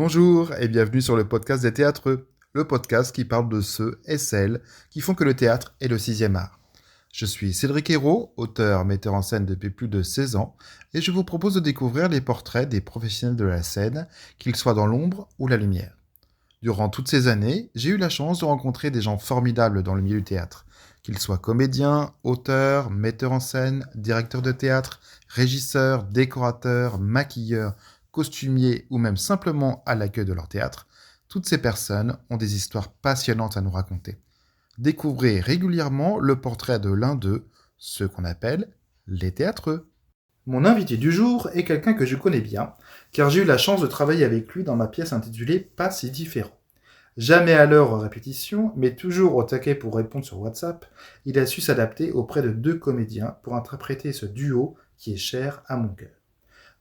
Bonjour et bienvenue sur le podcast des théâtreux, le podcast qui parle de ceux et celles qui font que le théâtre est le 6e art. Je suis Cédric Hérault, auteur, metteur en scène depuis plus de 16 ans, et je vous propose de découvrir les portraits des professionnels de la scène, qu'ils soient dans l'ombre ou la lumière. Durant toutes ces années, j'ai eu la chance de rencontrer des gens formidables dans le milieu du théâtre, qu'ils soient comédiens, auteurs, metteurs en scène, directeurs de théâtre, régisseurs, décorateurs, maquilleurs, costumiers ou même simplement à l'accueil de leur théâtre. Toutes ces personnes ont des histoires passionnantes à nous raconter. Découvrez régulièrement le portrait de l'un d'eux, ceux qu'on appelle les théâtreux. Mon invité du jour est quelqu'un que je connais bien, car j'ai eu la chance de travailler avec lui dans ma pièce intitulée Pas si différent. Jamais à l'heure aux répétitions, mais toujours au taquet pour répondre sur WhatsApp, il a su s'adapter auprès de 2 comédiens pour interpréter ce duo qui est cher à mon cœur.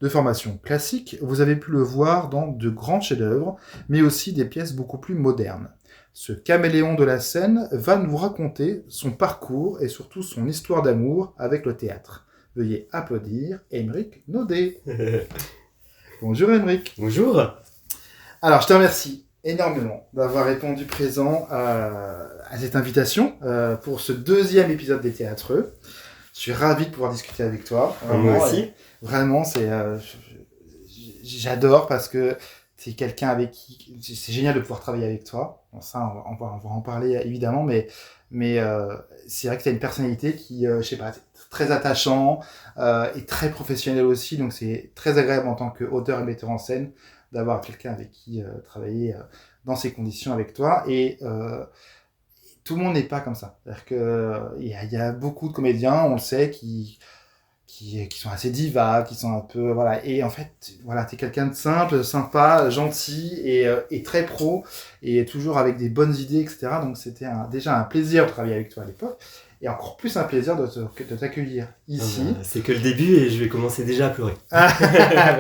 De formation classique, vous avez pu le voir dans de grands chefs-d'œuvre, mais aussi des pièces beaucoup plus modernes. Ce caméléon de la scène va nous raconter son parcours et surtout son histoire d'amour avec le théâtre. Veuillez applaudir Aymeric Naudet. Bonjour Aymeric. Bonjour. Alors je te remercie énormément d'avoir répondu présent à cette invitation pour ce 2e épisode des Théâtreux. Je suis ravi de pouvoir discuter avec toi. Moi aussi. Vraiment, j'adore parce que c'est quelqu'un avec qui c'est génial de pouvoir travailler avec toi. Bon, ça, on va en parler évidemment, mais c'est vrai que tu as une personnalité qui, je sais pas, très attachant et très professionnel aussi. Donc c'est très agréable en tant qu'auteur et metteur en scène d'avoir quelqu'un avec qui travailler dans ces conditions avec toi. Et tout le monde n'est pas comme ça. C'est-à-dire qu'il y a beaucoup de comédiens, on le sait, qui sont assez divas, qui sont un peu... Voilà. Et en fait, voilà, t'es quelqu'un de simple, sympa, gentil et très pro, et toujours avec des bonnes idées, etc. Donc c'était déjà un plaisir de travailler avec toi à l'époque, et encore plus un plaisir de t'accueillir ici. C'est que le début et je vais commencer déjà à pleurer. Bah,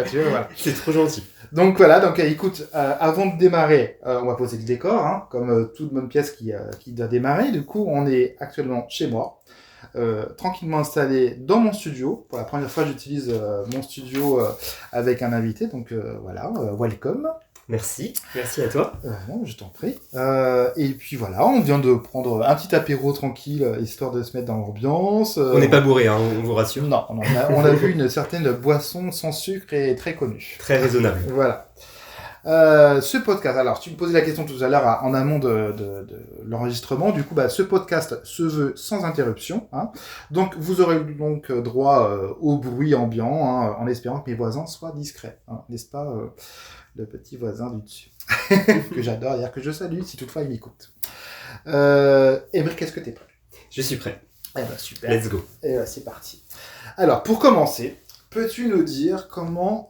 tu vois, voilà. C'est trop gentil. Donc voilà, écoute, avant de démarrer, on va poser le décor, hein, comme toute bonne pièce qui doit démarrer. Du coup, on est actuellement chez moi, tranquillement installé dans mon studio. Pour la première fois, j'utilise mon studio avec un invité, donc voilà, welcome. Merci à toi. Non, je t'en prie. Et puis voilà, on vient de prendre un petit apéro tranquille, histoire de se mettre dans l'ambiance. On n'est pas bourré, hein, on vous rassure. Non, on a vu une certaine boisson sans sucre et très connue. Très raisonnable. Voilà. Ce podcast, alors tu me posais la question tout à l'heure en amont de l'enregistrement, du coup ce podcast se veut sans interruption, hein. Donc vous aurez donc droit au bruit ambiant, hein, en espérant que mes voisins soient discrets, hein, n'est-ce pas, le petit voisin du dessus que j'adore, d'ailleurs que je salue si toutefois il m'écoute. Aymeric, est-ce que t'es prêt? Je suis prêt. Eh ben super. Let's go. Et ben c'est parti. Alors pour commencer, peux-tu nous dire comment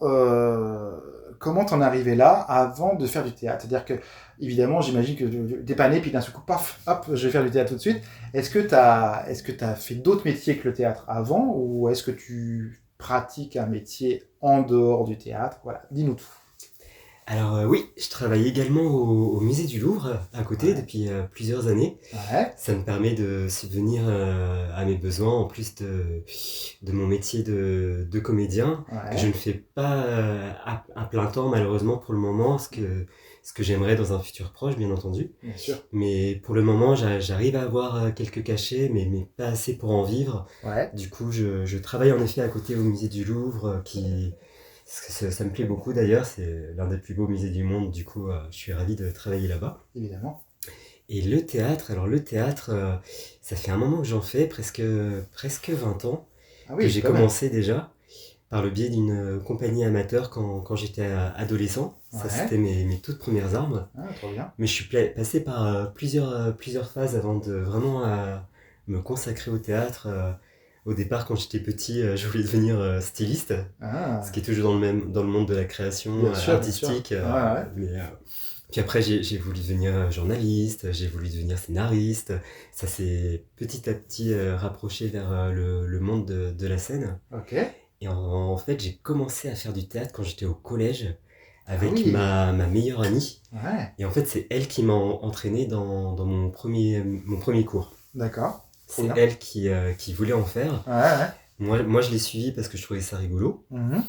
t'en es arrivé là avant de faire du théâtre? C'est-à-dire que, évidemment, j'imagine que t'es pas né, puis d'un seul coup, paf, hop, je vais faire du théâtre tout de suite. Est-ce que t'as fait d'autres métiers que le théâtre avant, ou est-ce que tu pratiques un métier en dehors du théâtre? Voilà, dis-nous tout. Alors oui, je travaille également au musée du Louvre à côté depuis plusieurs années. Ouais. Ça me permet de subvenir à mes besoins en plus de mon métier de comédien. Ouais. Que je ne fais pas à plein temps malheureusement pour le moment, ce que j'aimerais dans un futur proche bien entendu. Bien sûr. Mais pour le moment j'arrive à avoir quelques cachets mais pas assez pour en vivre. Ouais. Du coup je travaille en effet à côté au musée du Louvre ça me plaît beaucoup d'ailleurs, c'est l'un des plus beaux musées du monde, du coup je suis ravi de travailler là-bas. Évidemment. Et le théâtre, ça fait un moment que j'en fais, presque 20 ans, Oui, que j'ai quand même. commencé déjà, par le biais d'une compagnie amateur quand j'étais adolescent. Ouais. Ça c'était mes toutes premières armes. Trop bien. Mais je suis passé par plusieurs phases avant de vraiment me consacrer au théâtre. Au départ, quand j'étais petit, je voulais devenir styliste, ce qui est toujours dans le monde de la création artistique. Puis après, j'ai voulu devenir journaliste, j'ai voulu devenir scénariste. Ça s'est petit à petit rapproché vers le monde de la scène. Ok. Et en fait, j'ai commencé à faire du théâtre quand j'étais au collège avec ma meilleure amie. Ouais. Et en fait, c'est elle qui m'a entraîné dans mon premier cours. D'accord. C'est elle qui voulait en faire. Ouais. Moi, je l'ai suivi parce que je trouvais ça rigolo. Mm-hmm.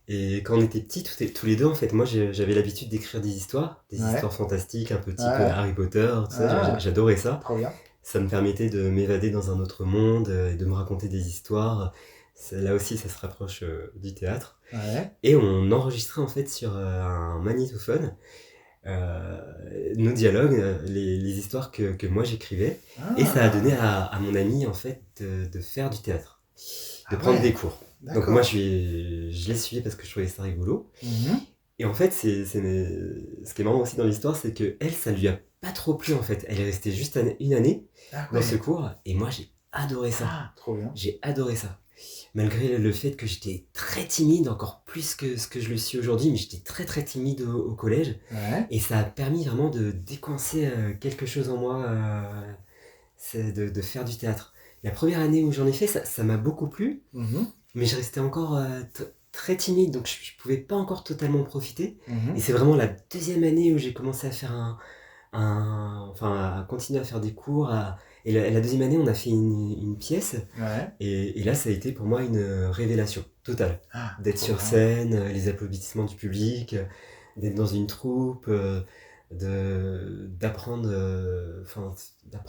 Et quand on était petits, tous les deux, en fait, moi j'avais l'habitude d'écrire des histoires fantastiques, un peu type Harry Potter, tout ça, j'adorais ça. Trop bien. Ça me permettait de m'évader dans un autre monde et de me raconter des histoires. Là aussi, ça se rapproche du théâtre. Ouais. Et on enregistrait en fait sur un magnétophone nos dialogues, les histoires que moi j'écrivais. Et ça a donné à mon ami en fait de faire du théâtre, de prendre des cours. D'accord. Donc moi je l'ai suivi parce que je trouvais ça rigolo. Et en fait, ce qui est marrant aussi dans l'histoire, c'est que elle, ça lui a pas trop plu en fait. Elle est restée juste une année dans ce cours, et moi j'ai adoré ça. Trop bien. J'ai adoré ça. Malgré le fait que j'étais très timide, encore plus que ce que je le suis aujourd'hui, mais j'étais très très timide au collège. Et ça a permis vraiment de décoincer quelque chose en moi, c'est de faire du théâtre. La première année où j'en ai fait, ça m'a beaucoup plu, mais je restais encore très timide, donc je ne pouvais pas encore totalement profiter. Et c'est vraiment la deuxième année où j'ai commencé à faire à continuer à faire des cours. Et la deuxième année, on a fait une pièce. Et là, ça a été pour moi une révélation totale. D'être sur scène, les applaudissements du public, d'être dans une troupe, d'apprendre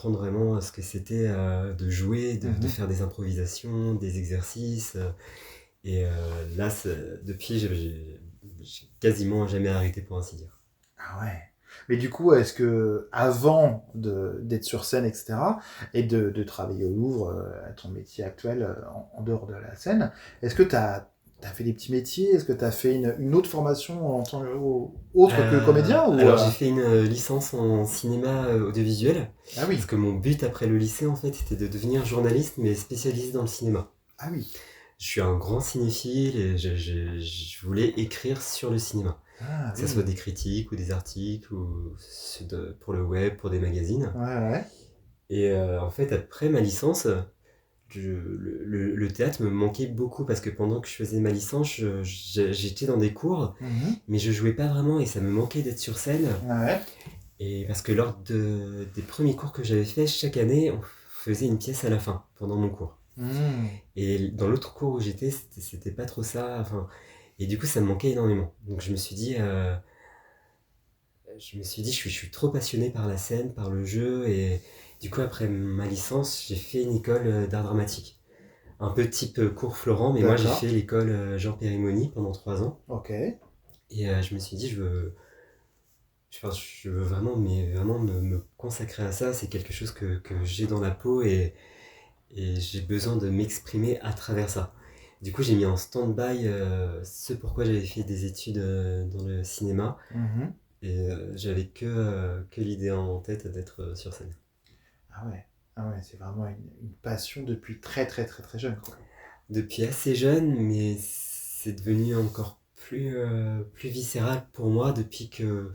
vraiment ce que c'était de jouer, de faire des improvisations, des exercices. Et là, depuis, j'ai quasiment jamais arrêté, pour ainsi dire. Ah ouais. Mais du coup, est-ce que avant d'être sur scène, etc., et de travailler au Louvre, à ton métier actuel, en dehors de la scène, est-ce que tu as fait des petits métiers? Est-ce que tu as fait une autre formation en tant autre que comédien Alors, j'ai fait une licence en cinéma audiovisuel. Ah oui. Parce que mon but après le lycée, en fait, c'était de devenir journaliste, mais spécialisé dans le cinéma. Ah oui. Je suis un grand cinéphile et je voulais écrire sur le cinéma. Que ce soit des critiques ou des articles ou pour le web, pour des magazines. Et en fait, après ma licence, le théâtre me manquait beaucoup parce que pendant que je faisais ma licence, j'étais dans des cours, mais je jouais pas vraiment et ça me manquait d'être sur scène. Et parce que lors des premiers cours que j'avais fait, chaque année, on faisait une pièce à la fin, pendant mon cours. Et dans l'autre cours où j'étais, c'était pas trop ça. Et du coup, ça me manquait énormément. Donc je me suis dit, je suis trop passionné par la scène, par le jeu. Et du coup, après ma licence, j'ai fait une école d'art dramatique. Un peu type cours Florent, mais moi j'ai fait l'école Jean Périmoni pendant 3 ans. Et je me suis dit, je veux vraiment me consacrer à ça. C'est quelque chose que j'ai dans la peau et j'ai besoin de m'exprimer à travers ça. Du coup, j'ai mis en stand-by ce pourquoi j'avais fait des études dans le cinéma. Et j'avais que l'idée en tête d'être sur scène. Ah ouais, c'est vraiment une passion depuis très très très très jeune, quoi. Depuis assez jeune, mais c'est devenu encore plus viscéral pour moi depuis que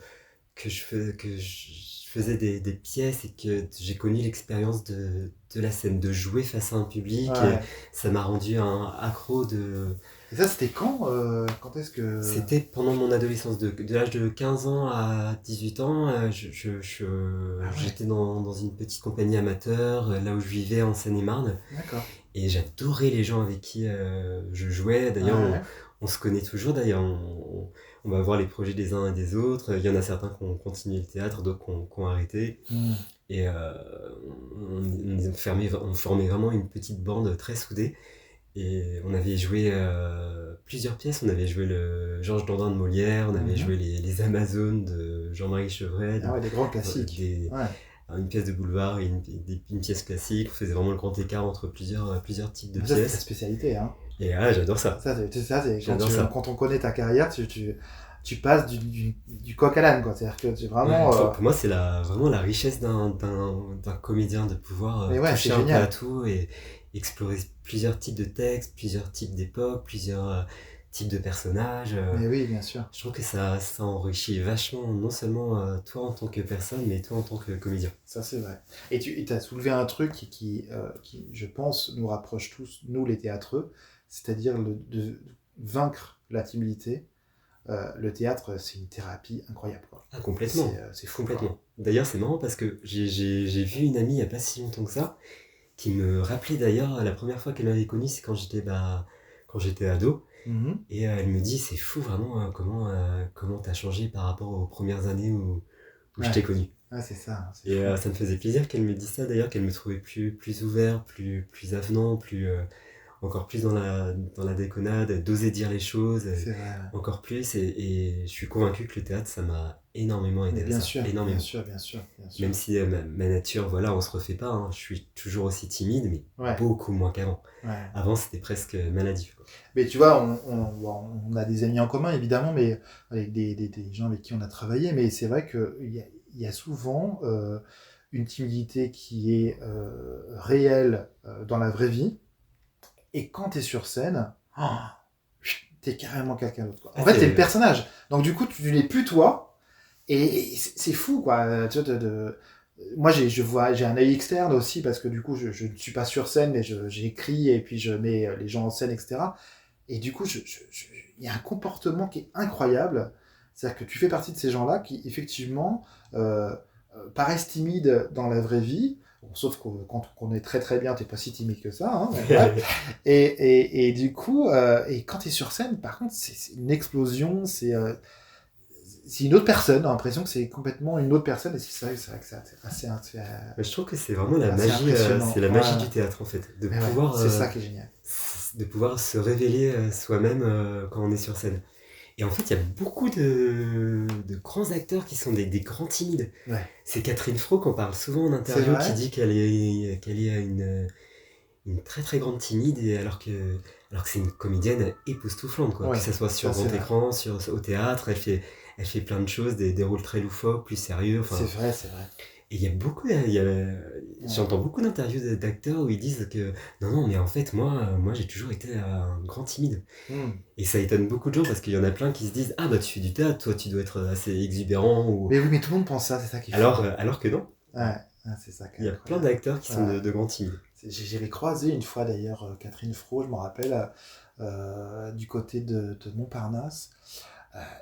je faisais des pièces et que j'ai connu l'expérience de la scène, de jouer face à un public. Et ça m'a rendu un accro de... Et ça, c'était quand est-ce que... C'était pendant mon adolescence, de l'âge de 15 ans à 18 ans. J'étais dans une petite compagnie amateur, là où je vivais en Seine-et-Marne. Et j'adorais les gens avec qui je jouais. D'ailleurs, on se connaît toujours. D'ailleurs, on va voir les projets des uns et des autres. Il y en a certains qui ont continué le théâtre, d'autres qui ont arrêté. Et on formait vraiment une petite bande très soudée. Et on avait joué plusieurs pièces. On avait joué le Georges Dandin de Molière, on avait joué les Amazones de Jean-Marie Chevret. Des grands classiques. Une pièce de boulevard et une pièce classique. On faisait vraiment le grand écart entre plusieurs types de pièces. C'est ta spécialité, hein. Et j'adore ça. Quand on connaît ta carrière, tu passes du coq à l'âne, quoi. C'est-à-dire que tu vraiment... Pour moi, c'est vraiment la richesse d'un comédien de pouvoir toucher un peu à tout et explorer plusieurs types de textes, plusieurs types d'époques, plusieurs types de personnages. Mais oui, bien sûr. Je trouve que ça enrichit vachement, non seulement toi en tant que personne, mais toi en tant que comédien. Ça, c'est vrai. Et tu as soulevé un truc qui, je pense, nous rapproche tous, nous les théâtreux, c'est-à-dire de vaincre la timidité. Le théâtre, c'est une thérapie incroyable, quoi. Complètement. C'est fou. Complètement. D'ailleurs, c'est marrant parce que j'ai vu une amie il n'y a pas si longtemps que ça, qui me rappelait d'ailleurs, la première fois qu'elle m'avait connu, c'est quand quand j'étais ado. Mhm. Et elle me dit, c'est fou vraiment comment t'as changé par rapport aux premières années où je t'ai connu. Ouais, c'est ça. C'est Et fou. ça me faisait plaisir qu'elle me dise ça d'ailleurs, qu'elle me trouvait plus ouvert, plus avenant, encore plus dans la déconnade, d'oser dire les choses, C'est vrai. encore plus. Et je suis convaincu que le théâtre, ça m'a énormément aidé Mais à bien ça, sûr, énormément. bien sûr. Même si ma nature, voilà, on se refait pas, hein, je suis toujours aussi timide, mais Ouais. beaucoup moins qu'avant. Ouais. Avant, c'était presque maladif, quoi. Mais tu vois, on a des amis en commun, évidemment, mais avec des gens avec qui on a travaillé, mais c'est vrai qu'il y a souvent une timidité qui est réelle dans la vraie vie, et quand tu es sur scène, t'es carrément quelqu'un d'autre, quoi. En fait, t'es le personnage. Donc du coup, tu n'es plus toi, et c'est fou, quoi. Tu vois, moi, j'ai un œil externe aussi, parce que du coup, je ne suis pas sur scène, mais j'écris, et puis je mets les gens en scène, etc. Et du coup, il y a un comportement qui est incroyable. C'est-à-dire que tu fais partie de ces gens-là qui, effectivement, paraissent timides dans la vraie vie. Bon, sauf que quand on est très très bien, t'es pas si timide que ça. Hein, ouais. Et du coup, et quand t'es sur scène, par contre, c'est une explosion. C'est une autre personne. J'ai l'impression que c'est complètement une autre personne. Et c'est vrai que c'est assez je trouve que c'est vraiment la assez magie, impressionnant. c'est la magie du théâtre en fait, de Mais pouvoir, c'est ça qui est génial. de pouvoir se révéler soi-même quand on est sur scène. Et en fait, il y a beaucoup de grands acteurs qui sont des grands timides. Ouais. C'est Catherine Fro qu'on parle souvent en interview qui dit qu'elle est une très très grande timide, et alors que c'est une comédienne époustouflante, quoi. Ouais, que ce soit sur grand écran, au théâtre, elle fait plein de choses, des rôles très loufoques, plus sérieux. Enfin, c'est vrai. Et il y a beaucoup, j'entends beaucoup d'interviews d'acteurs où ils disent que non, mais en fait, moi j'ai toujours été un grand timide. Et ça étonne beaucoup de gens parce qu'il y en a plein qui se disent, ah bah tu fais du théâtre, toi tu dois être assez exubérant. Ou... Mais oui, mais tout le monde pense ça, c'est ça qui fait. Alors que non. Ouais, c'est ça. Il y a plein d'acteurs qui sont de grands timides. J'avais croisé une fois d'ailleurs Catherine Fro, je me rappelle, du côté de Montparnasse,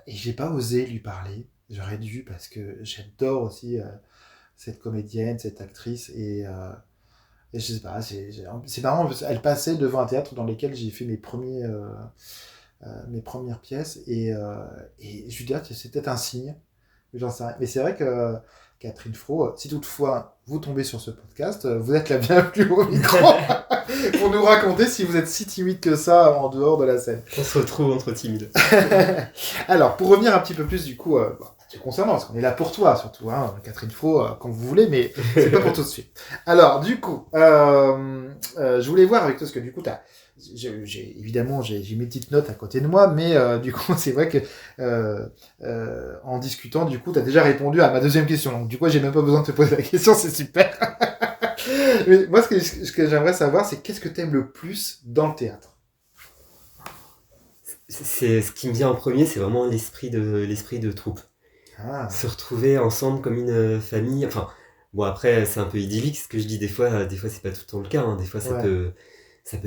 et j'ai pas osé lui parler. J'aurais dû parce que j'adore aussi cette comédienne, cette actrice, et je sais pas, c'est marrant, elle passait devant un théâtre dans lequel j'ai fait mes premières pièces, et je lui dis, ah, c'est peut-être un signe, mais j'en sais rien. Mais c'est vrai que Catherine Fro, si toutefois vous tombez sur ce podcast, vous êtes la bienvenue au micro pour nous raconter si vous êtes si timide que ça en dehors de la scène. On se retrouve entre timides. Alors, pour revenir un petit peu plus du coup, concernant, parce qu'on est là pour toi surtout, hein, Catherine Fro, quand vous voulez, mais c'est pas pour tout de suite. Alors, du coup, je voulais voir avec toi, parce que du coup, évidemment, j'ai mes petites notes à côté de moi, mais du coup, c'est vrai que en discutant, du coup, tu as déjà répondu à ma deuxième question. Donc, du coup, j'ai même pas besoin de te poser la question, c'est super. Mais moi, ce que j'aimerais savoir, c'est qu'est-ce que tu aimes le plus dans le théâtre? Ce qui me vient en premier, c'est vraiment l'esprit de troupe. Se retrouver ensemble comme une famille. Enfin, bon, après, c'est un peu idyllique ce que je dis des fois. Des fois, c'est pas tout le temps le cas. Hein. Des fois, ça peut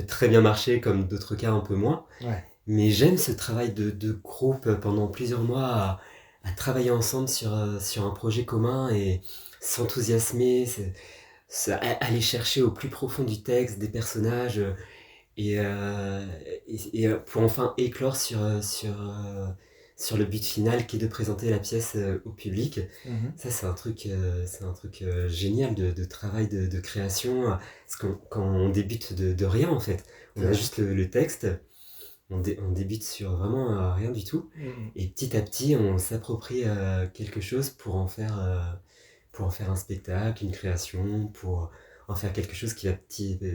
très bien marcher, comme d'autres cas un peu moins. Ouais. Mais j'aime ce travail de groupe pendant plusieurs mois à travailler ensemble sur un projet commun et s'enthousiasmer, aller chercher au plus profond du texte, des personnages, et pour enfin éclore sur le but final qui est de présenter la pièce au public. Ça, c'est un truc génial de travail de création. Parce quand on débute de rien, en fait, on a juste le texte, on débute sur vraiment rien du tout. Et petit à petit, on s'approprie quelque chose pour en faire un spectacle, une création, pour en faire quelque chose qui va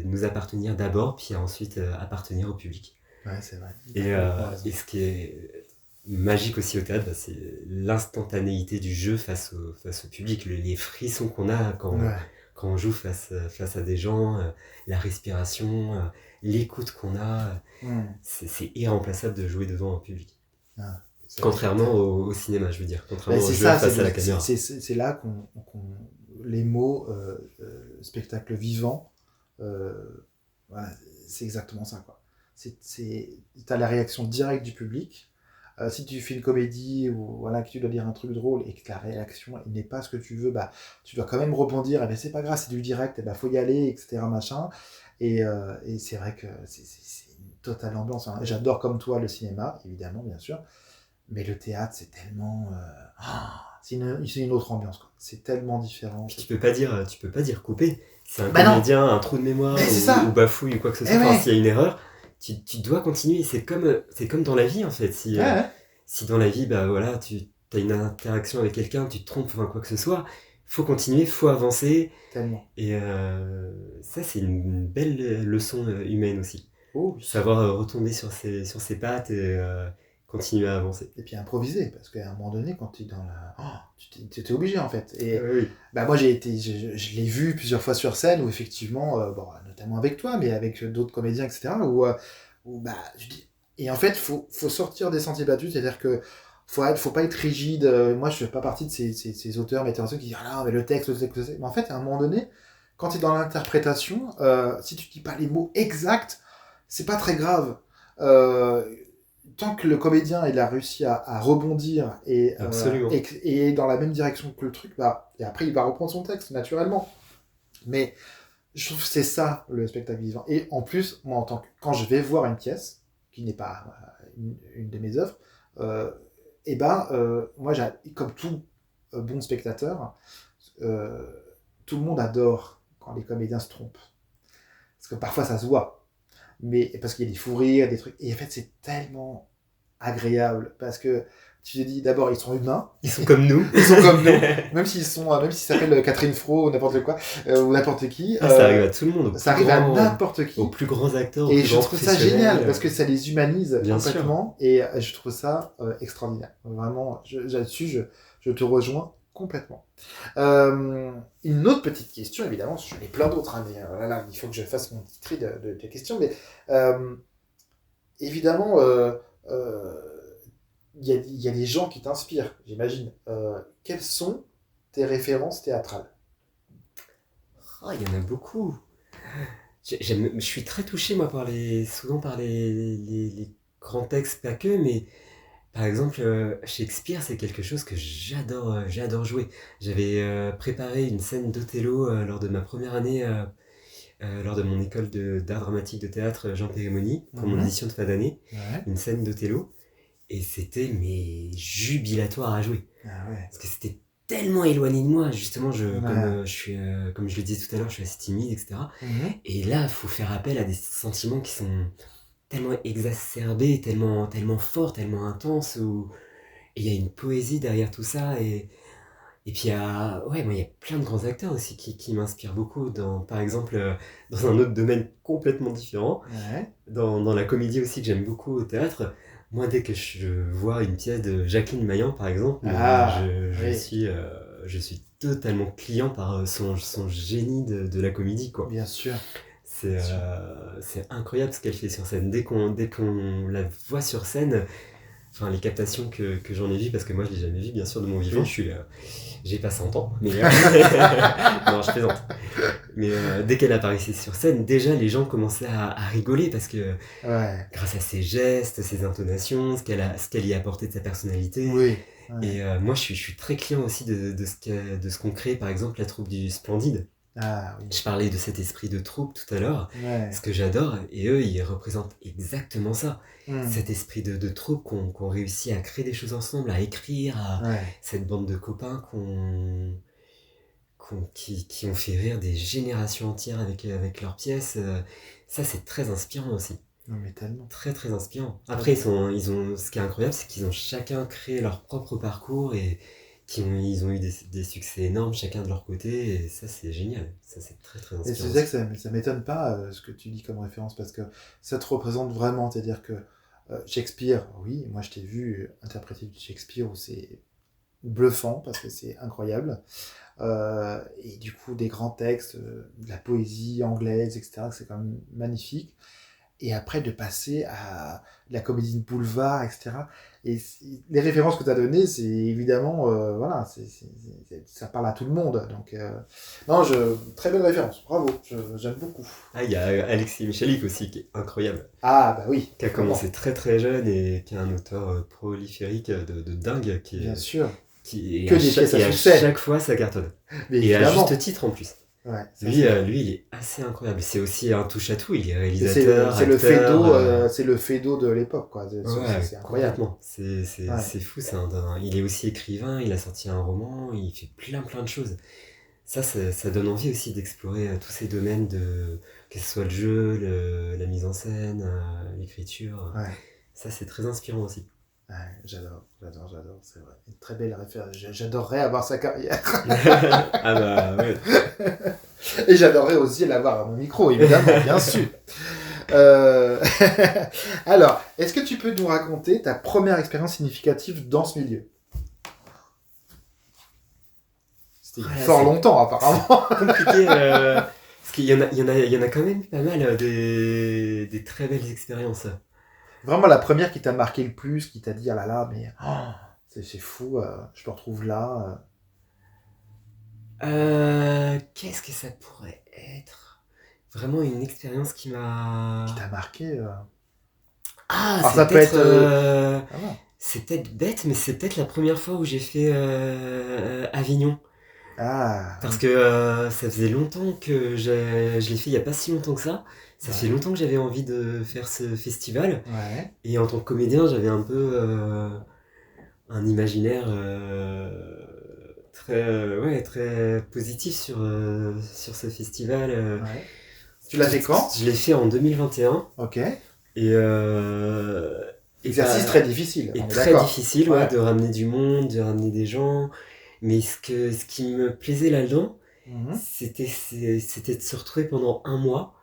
nous appartenir d'abord, puis ensuite appartenir au public. Ouais, c'est vrai. Et ce qui est magique aussi au théâtre, c'est l'instantanéité du jeu face au public, les frissons qu'on a quand on joue face à des gens, la respiration, l'écoute qu'on a. C'est irremplaçable de jouer devant un public. Contrairement au cinéma, je veux dire. Contrairement au jeu face à la caméra. C'est là qu'on les mots spectacle vivant, c'est exactement ça, quoi. T'as la réaction directe du public, Si tu fais une comédie ou voilà, que tu dois dire un truc drôle et que la réaction n'est pas ce que tu veux, bah, tu dois quand même rebondir. Et ben c'est pas grave, c'est du direct, et ben faut y aller, etc. Machin. Et c'est vrai que c'est une totale ambiance. Hein. J'adore comme toi le cinéma, évidemment, bien sûr. Mais le théâtre, c'est tellement. C'est une autre ambiance. Quoi. C'est tellement différent. Puis tu peux pas dire couper. C'est un Bah non. comédien, un trou de mémoire ou bafouille ou quoi que ce soit. Eh Enfin, ouais. s'il y a une erreur, tu dois continuer. C'est comme dans la vie en fait. Si dans la vie, bah voilà, tu as une interaction avec quelqu'un, tu te trompes, enfin quoi que ce soit, faut continuer, faut avancer. Tellement. Et ça, c'est une belle leçon humaine aussi. Oh, oui. Savoir retomber sur ses pattes et continuer à avancer. Et puis improviser, parce qu'à un moment donné, quand tu es dans la. Tu t'es obligé en fait. Et Oui. bah, moi, je l'ai vu plusieurs fois sur scène, où effectivement, bon, notamment avec toi, mais avec d'autres comédiens, etc., où bah, je dis. Et en fait, faut sortir des sentiers battus, c'est-à-dire que faut pas être rigide. Moi, je fais pas partie de ces auteurs, metteurs en scène qui disent ah non, mais le texte. Mais en fait, à un moment donné, quand tu es dans l'interprétation, si tu dis pas les mots exacts, c'est pas très grave. Tant que le comédien il a réussi à rebondir et dans la même direction que le truc, bah, et après il va reprendre son texte naturellement. Mais je trouve que c'est ça le spectacle vivant. Et en plus, moi, quand je vais voir une pièce, qui n'est pas une de mes œuvres, et ben, moi, comme tout bon spectateur, tout le monde adore quand les comédiens se trompent. Parce que parfois ça se voit. Mais parce qu'il y a des fous rires, des trucs. Et en fait, c'est tellement agréable parce que tu te dis d'abord, ils sont humains. Ils sont comme nous. Ils sont comme nous. Même s'ils s'appellent Catherine Fro ou n'importe quoi, ou n'importe qui. Ça arrive à tout le monde. Ça arrive à n'importe qui. Aux plus grands acteurs. Et je trouve ça génial parce que ça les humanise complètement. Et je trouve ça extraordinaire. Vraiment, là-dessus, je te rejoins complètement. Une autre petite question, évidemment, j'en ai plein d'autres, hein, mais là, il faut que je fasse mon petit tri de questions. Mais évidemment, il y a des gens qui t'inspirent, j'imagine. Quelles sont tes références théâtrales? Il y en a beaucoup. Je suis très touché, moi, souvent par les grands textes, pas que, mais par exemple, Shakespeare, c'est quelque chose que j'adore jouer. J'avais préparé une scène d'Othello lors de ma première année, lors de mon école d'art dramatique de théâtre Jean Pérémoni, pour mon édition de fin d'année, une scène d'Othello. Et c'était jubilatoire à jouer. Ah ouais. Parce que c'était tellement éloigné de moi, justement, comme je le disais tout à l'heure, je suis assez timide, etc. Et là, il faut faire appel à des sentiments qui sont tellement exacerbés, tellement forts, tellement intenses, et il y a une poésie derrière tout ça, et puis il y a plein de grands acteurs aussi qui m'inspirent beaucoup, par exemple, dans un autre domaine complètement différent, dans la comédie aussi que j'aime beaucoup au théâtre. Moi, dès que je vois une pièce de Jacqueline Maillan, par exemple, je suis totalement client par son génie de la comédie, quoi. Bien sûr. C'est incroyable ce qu'elle fait sur scène. Dès qu'on la voit sur scène, enfin les captations que j'en ai vues, parce que moi je l'ai jamais vue bien sûr de mon vivant, j'ai pas 100 ans, mais non, je plaisante. Mais dès qu'elle apparaissait sur scène, déjà les gens commençaient à rigoler parce que grâce à ses gestes, ses intonations, ce qu'elle y apportait de sa personnalité. Et moi je suis très client aussi de ce qu'ont créé par exemple la troupe du Splendide. Je parlais de cet esprit de troupe tout à l'heure, ce que j'adore, et eux ils représentent exactement ça, cet esprit de troupe qu'on réussit à créer des choses ensemble, à écrire, cette bande de copains qui ont fait rire des générations entières avec leurs pièces. Ça c'est très inspirant aussi. Non mais tellement. Très très inspirant. Après ce qui est incroyable, c'est qu'ils ont chacun créé leur propre parcours et ils ont eu des succès énormes chacun de leur côté, et ça c'est génial, ça c'est très très inspirant. Et c'est vrai que ça m'étonne pas ce que tu dis comme référence, parce que ça te représente vraiment, c'est-à-dire que Shakespeare, oui, moi je t'ai vu interpréter du Shakespeare où c'est bluffant parce que c'est incroyable, et du coup des grands textes, de la poésie anglaise, etc., c'est quand même magnifique. et après de passer à la comédie de boulevard, etc. Et les références que tu as données, c'est évidemment, voilà, ça parle à tout le monde. Donc, non, très belle référence, bravo, j'aime beaucoup. Ah, il y a Alexis Michalik aussi, qui est incroyable. Ah, bah oui. Qui a commencé très très jeune et qui est un auteur proliphérique de dingue. Bien sûr. Que des pièces à succès. À chaque fois, ça cartonne. Mais et à juste titre en plus. Ouais, lui, il est assez incroyable. C'est aussi un touche-à-tout. Il est réalisateur, c'est le Feydeau, c'est le Feydeau de l'époque, quoi. C'est incroyable. C'est fou. Il est aussi écrivain. Il a sorti un roman. Il fait plein de choses. Ça donne envie aussi d'explorer tous ces domaines, que ce soit le jeu, la mise en scène, l'écriture. Ouais. Ça, c'est très inspirant aussi. Ouais, j'adore, c'est vrai. Une très belle référence. J'adorerais avoir sa carrière. Ah bah ouais. Et j'adorerais aussi l'avoir à mon micro, évidemment, bien sûr. Alors, est-ce que tu peux nous raconter ta première expérience significative dans ce milieu? C'était fort longtemps, apparemment. Compliqué, parce qu'il y en a quand même pas mal des très belles expériences. Vraiment la première qui t'a marqué le plus, qui t'a dit, ah là là, mais c'est fou, je me retrouve là. Qu'est-ce que ça pourrait être? Vraiment une expérience qui m'a... Qui t'a marqué Ah, alors, ça peut être... c'est peut-être bête, mais c'est peut-être la première fois où j'ai fait Avignon. Ah. Parce que ça faisait longtemps que je l'ai fait, il n'y a pas si longtemps que ça. Ça fait longtemps que j'avais envie de faire ce festival. Ouais. Et en tant que comédien, j'avais un peu un imaginaire très positif sur ce festival. Ouais. Tu l'as fait quand? Je l'ai fait en 2021. Ok. Et exercice très difficile. Et très difficile, de ramener du monde, de ramener des gens. Mais ce qui me plaisait là-dedans, c'était de se retrouver pendant un mois.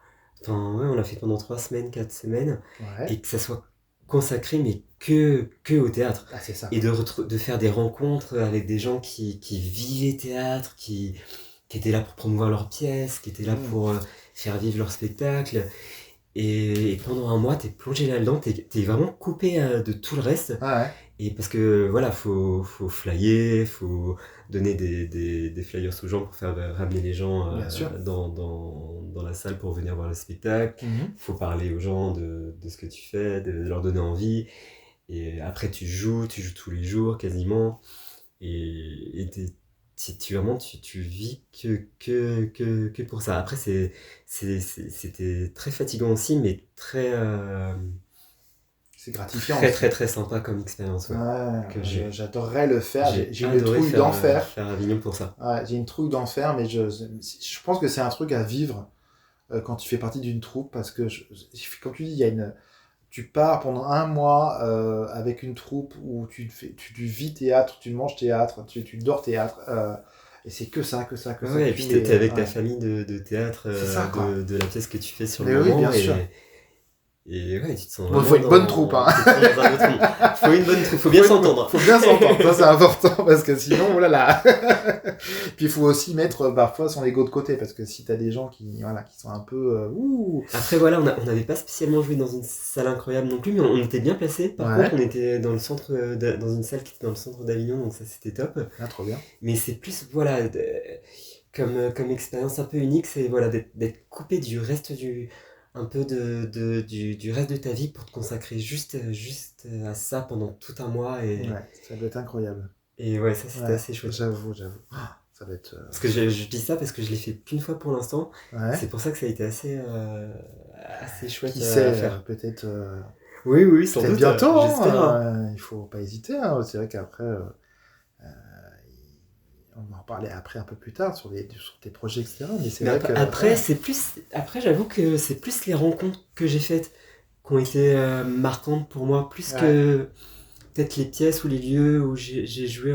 Enfin, on l'a fait pendant 3 semaines, 4 semaines. Ouais. Et que ça soit consacré, mais que au théâtre. Ah, c'est ça. Et de faire des rencontres avec des gens qui vivaient théâtre, qui étaient là pour promouvoir leurs pièces, qui étaient là pour faire vivre leur spectacle. Et pendant un mois, t'es plongé là-dedans, t'es vraiment coupé de tout le reste. Ah ouais. Et parce que voilà, faut flyer, faut donner des flyers aux gens pour faire ramener les gens dans la salle pour venir voir le spectacle. Faut parler aux gens de ce que tu fais, de leur donner envie. Et après, tu joues tous les jours quasiment. Et tu vis que pour ça. Après, c'était très fatigant aussi, mais très... c'est gratifiant. Très sympa comme expérience. J'adorerais le faire. J'ai une trouille d'enfer. Faire Avignon pour ça. Ouais, j'ai une trouille d'enfer, mais je pense que c'est un truc à vivre quand tu fais partie d'une troupe, parce que, comme tu dis, tu pars pendant un mois avec une troupe où tu vis théâtre, tu manges théâtre, tu dors théâtre. Et c'est que ça. Ouais, et puis t'es avec ta famille de théâtre, de la pièce que tu fais sur le moment. Oui, bien sûr. Et ouais, tu te sens. Bon, il faut une bonne troupe, hein. Faut une bonne troupe, faut bien s'entendre. Faut bien s'entendre, ça c'est important, parce que sinon, oh là là. Puis il faut aussi mettre parfois son ego de côté, parce que si t'as des gens qui sont un peu. Après, voilà, on n'avait pas spécialement joué dans une salle incroyable non plus, mais on était bien placés. Par contre, on était dans une salle qui était dans le centre d'Avignon, donc ça c'était top. Ah, trop bien. Mais c'est plus, voilà, comme expérience un peu unique, c'est voilà, d'être coupé du reste du reste de ta vie pour te consacrer juste à ça pendant tout un mois. Et... Ouais, ça doit être incroyable. Et ouais, ça c'était assez chouette. J'avoue. Ça va être... Parce que je dis ça parce que je l'ai fait qu'une fois pour l'instant. Ouais. C'est pour ça que ça a été assez chouette. Qui sait, peut-être... Oui, sans doute. Bientôt, j'espère. Il faut pas hésiter. C'est vrai qu'après... on va en reparler après un peu plus tard sur tes projets, etc. Mais c'est vrai que... Après, j'avoue que c'est plus les rencontres que j'ai faites qui ont été marquantes pour moi, plus que peut-être les pièces ou les lieux où j'ai joué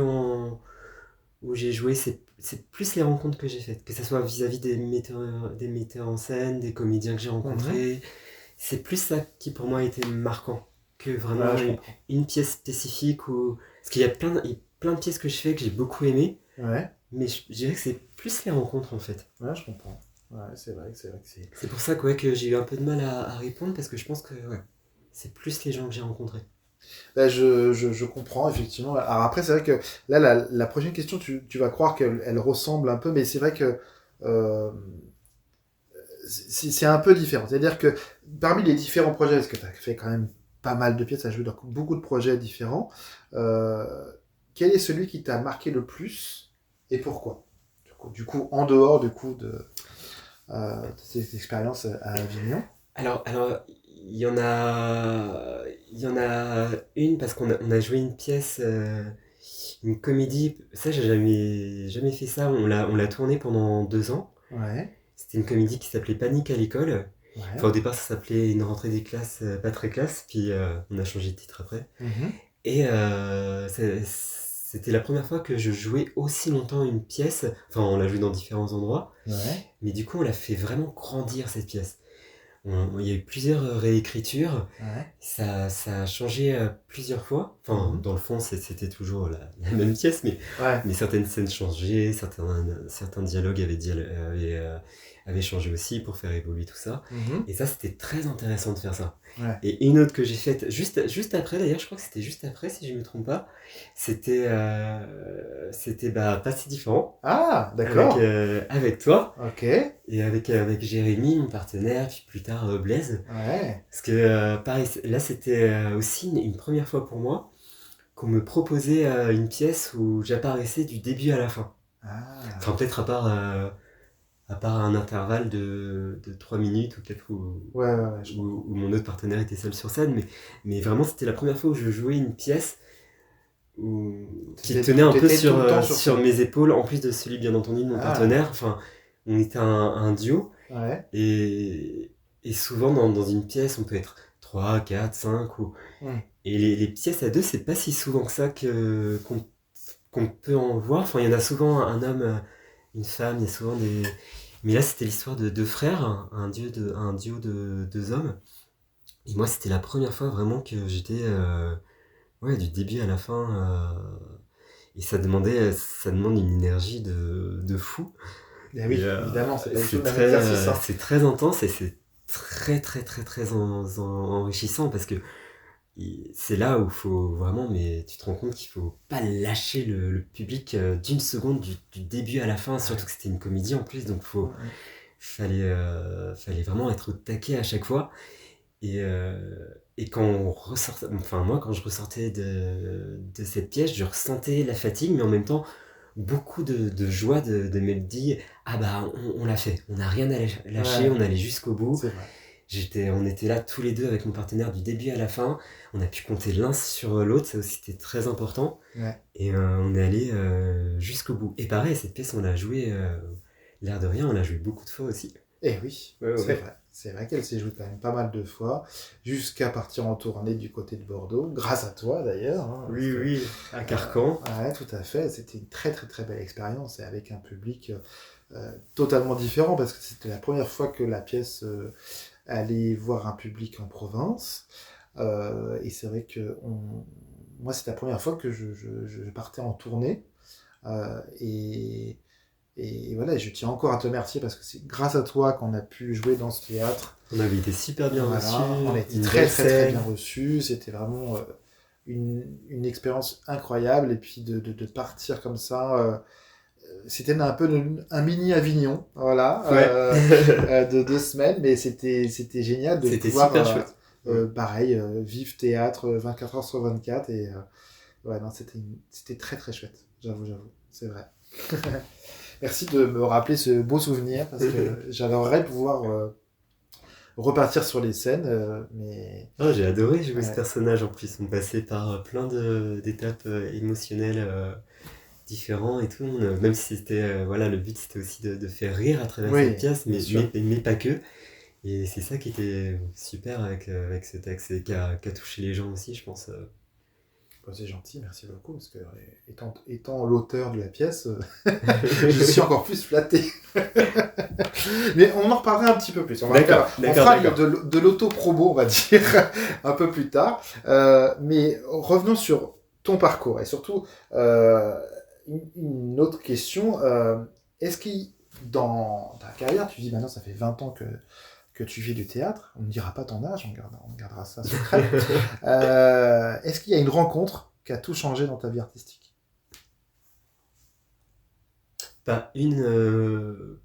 c'est plus les rencontres que j'ai faites, que ce soit vis-à-vis des metteurs en scène, des comédiens que j'ai rencontrés. C'est plus ça qui pour moi a été marquant que vraiment une pièce spécifique. Parce qu'il y a plein de pièces que je fais que j'ai beaucoup aimé. Ouais. Mais je dirais que c'est plus les rencontres en fait. Ouais, je comprends. c'est vrai que c'est... C'est pour ça que j'ai eu un peu de mal à répondre, parce que je pense que c'est plus les gens que j'ai rencontrés. Je comprends, effectivement. Alors après, c'est vrai que là, la prochaine question, tu vas croire qu'elle ressemble un peu, mais c'est vrai que euh, c'est un peu différent. C'est-à-dire que parmi les différents projets, parce que tu as fait quand même pas mal de pièces, tu as joué dans beaucoup de projets différents, quel est celui qui t'a marqué le plus et pourquoi en dehors de ces expériences à Avignon. Alors, il y en a une parce on a joué une pièce, une comédie. Ça, j'ai jamais fait ça. On l'a tournée pendant 2 ans. Ouais. C'était une comédie qui s'appelait Panique à l'école. Ouais. Enfin, au départ, ça s'appelait Une rentrée des classes pas très classe, puis on a changé de titre après. Mhm. Et c'était la première fois que je jouais aussi longtemps une pièce. Enfin, on l'a joué dans différents endroits, Ouais. mais du coup, on l'a fait vraiment grandir, cette pièce. Il y a eu plusieurs réécritures, Ouais. ça a changé plusieurs fois. Enfin, Mhm. dans le fond, c'était toujours la même pièce, Ouais. mais certaines scènes changeaient, certains dialogues avaient changé aussi pour faire évoluer tout ça. Mhm. Et ça, c'était très intéressant de faire ça. Ouais. Et une autre que j'ai faite juste après, d'ailleurs, je crois que c'était juste après, si je ne me trompe pas, c'était pas si différent. Ah, d'accord. Avec toi. Ok. Et avec Jérémy, mon partenaire, puis plus tard Blaise. Ouais. Parce que pareil, là c'était aussi une première fois pour moi qu'on me proposait une pièce où j'apparaissais du début à la fin. Ah. Enfin, peut-être à part un intervalle de 3 minutes ou peut-être Ouais, où mon autre partenaire était seul sur scène, mais vraiment c'était la première fois où je jouais une pièce qui tenait un peu sur mes épaules, en plus de celui bien entendu de mon partenaire. Enfin, on était un duo. Ouais. Et souvent dans une pièce, on peut être 3, 4, 5 Et les pièces à deux, c'est pas si souvent que ça qu'on peut en voir. Enfin, il y en a souvent un homme, une femme, il y a souvent des... Mais là, c'était l'histoire de deux frères, un duo de deux hommes. Et moi, c'était la première fois vraiment que j'étais du début à la fin. Et ça demande une énergie de fou. Et oui, évidemment, c'est pas du tout très, exercice. Hein. C'est très intense et c'est très très très très enrichissant, parce que c'est là où il faut vraiment, mais tu te rends compte qu'il faut pas lâcher le public d'une seconde du début à la fin, surtout que c'était une comédie en plus, donc fallait vraiment être au taquet à chaque fois. Et quand on ressortait, enfin moi quand je ressortais de cette pièce, je ressentais la fatigue, mais en même temps beaucoup de joie de me dire ah bah on l'a fait, on n'a rien à lâcher, on allait jusqu'au bout. C'est vrai. On était là tous les deux avec mon partenaire du début à la fin, on a pu compter l'un sur l'autre, ça aussi c'était très important. Ouais. Et on est allé jusqu'au bout. Et pareil, cette pièce on l'a jouée, l'air de rien, on l'a jouée beaucoup de fois aussi. Eh oui, c'est vrai. C'est vrai qu'elle s'est jouée quand même pas mal de fois, jusqu'à partir en tournée du côté de Bordeaux, grâce à toi d'ailleurs. Hein, oui, à Carcan. Ouais, tout à fait. C'était une très très très belle expérience et avec un public totalement différent parce que c'était la première fois que la pièce allait voir un public en province. Et c'est vrai que moi, c'est la première fois que je partais en tournée. Et voilà, je tiens encore à te remercier parce que c'est grâce à toi qu'on a pu jouer dans ce théâtre. On avait été super bien reçus. On a été très très très bien reçus. C'était vraiment une expérience incroyable. Et puis de partir comme ça, c'était un peu un mini Avignon, voilà, de 2 semaines. Mais c'était génial de pouvoir, super chouette. pareil, vivre théâtre 24 heures sur 24. Et non, c'était très très chouette. J'avoue, c'est vrai. Merci de me rappeler ce beau souvenir parce que j'adorerais pouvoir repartir sur les scènes, mais... Oh, j'ai adoré jouer ce personnage en plus. On passait par plein d'étapes émotionnelles différentes et tout. Même si c'était... le but c'était aussi de faire rire à travers cette pièce, mais pas que. Et c'est ça qui était super avec ce texte et qui a touché les gens aussi, je pense. C'est gentil, merci beaucoup, parce que étant l'auteur de la pièce, je suis encore plus flatté. Mais on en reparlera un petit peu plus. On fera de l'auto-promo, on va dire, un peu plus tard. Mais revenons sur ton parcours et surtout une autre question. Est-ce qu'il dans ta carrière, tu dis maintenant ça fait 20 ans que tu vis du théâtre, on ne dira pas ton âge, on gardera ça secret. Est-ce qu'il y a une rencontre qui a tout changé dans ta vie artistique? Pas une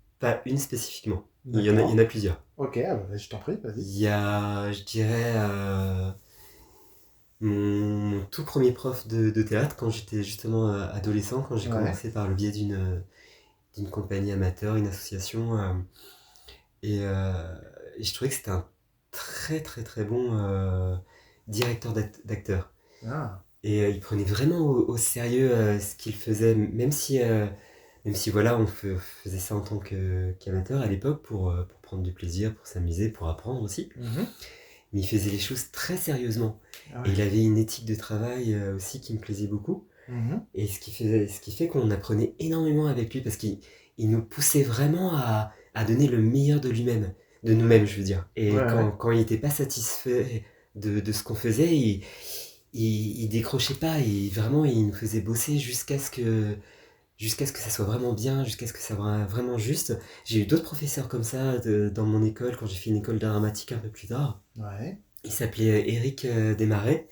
spécifiquement. Il y en a plusieurs. Ok, je t'en prie, vas-y. Il y a, je dirais, mon tout premier prof de théâtre quand j'étais justement adolescent, quand j'ai commencé par le biais d'une compagnie amateur, une association. Et je trouvais que c'était un très très très bon directeur d'acteurs. Et il prenait vraiment au sérieux ce qu'il faisait, même si voilà, on faisait ça en tant qu'amateur à l'époque pour prendre du plaisir, pour s'amuser, pour apprendre aussi. Mais il faisait les choses très sérieusement. Et il avait une éthique de travail aussi qui me plaisait beaucoup. Et ce qui fait qu'on apprenait énormément avec lui, parce qu'il nous poussait vraiment à donner le meilleur de lui-même, de nous-mêmes, je veux dire. Et quand il n'était pas satisfait de ce qu'on faisait, il décrochait pas, et vraiment il nous faisait bosser jusqu'à ce que ça soit vraiment bien, jusqu'à ce que ça soit vraiment juste. J'ai eu d'autres professeurs comme ça dans mon école, quand j'ai fait une école d'art dramatique un peu plus tard. Il s'appelait Éric Desmarais,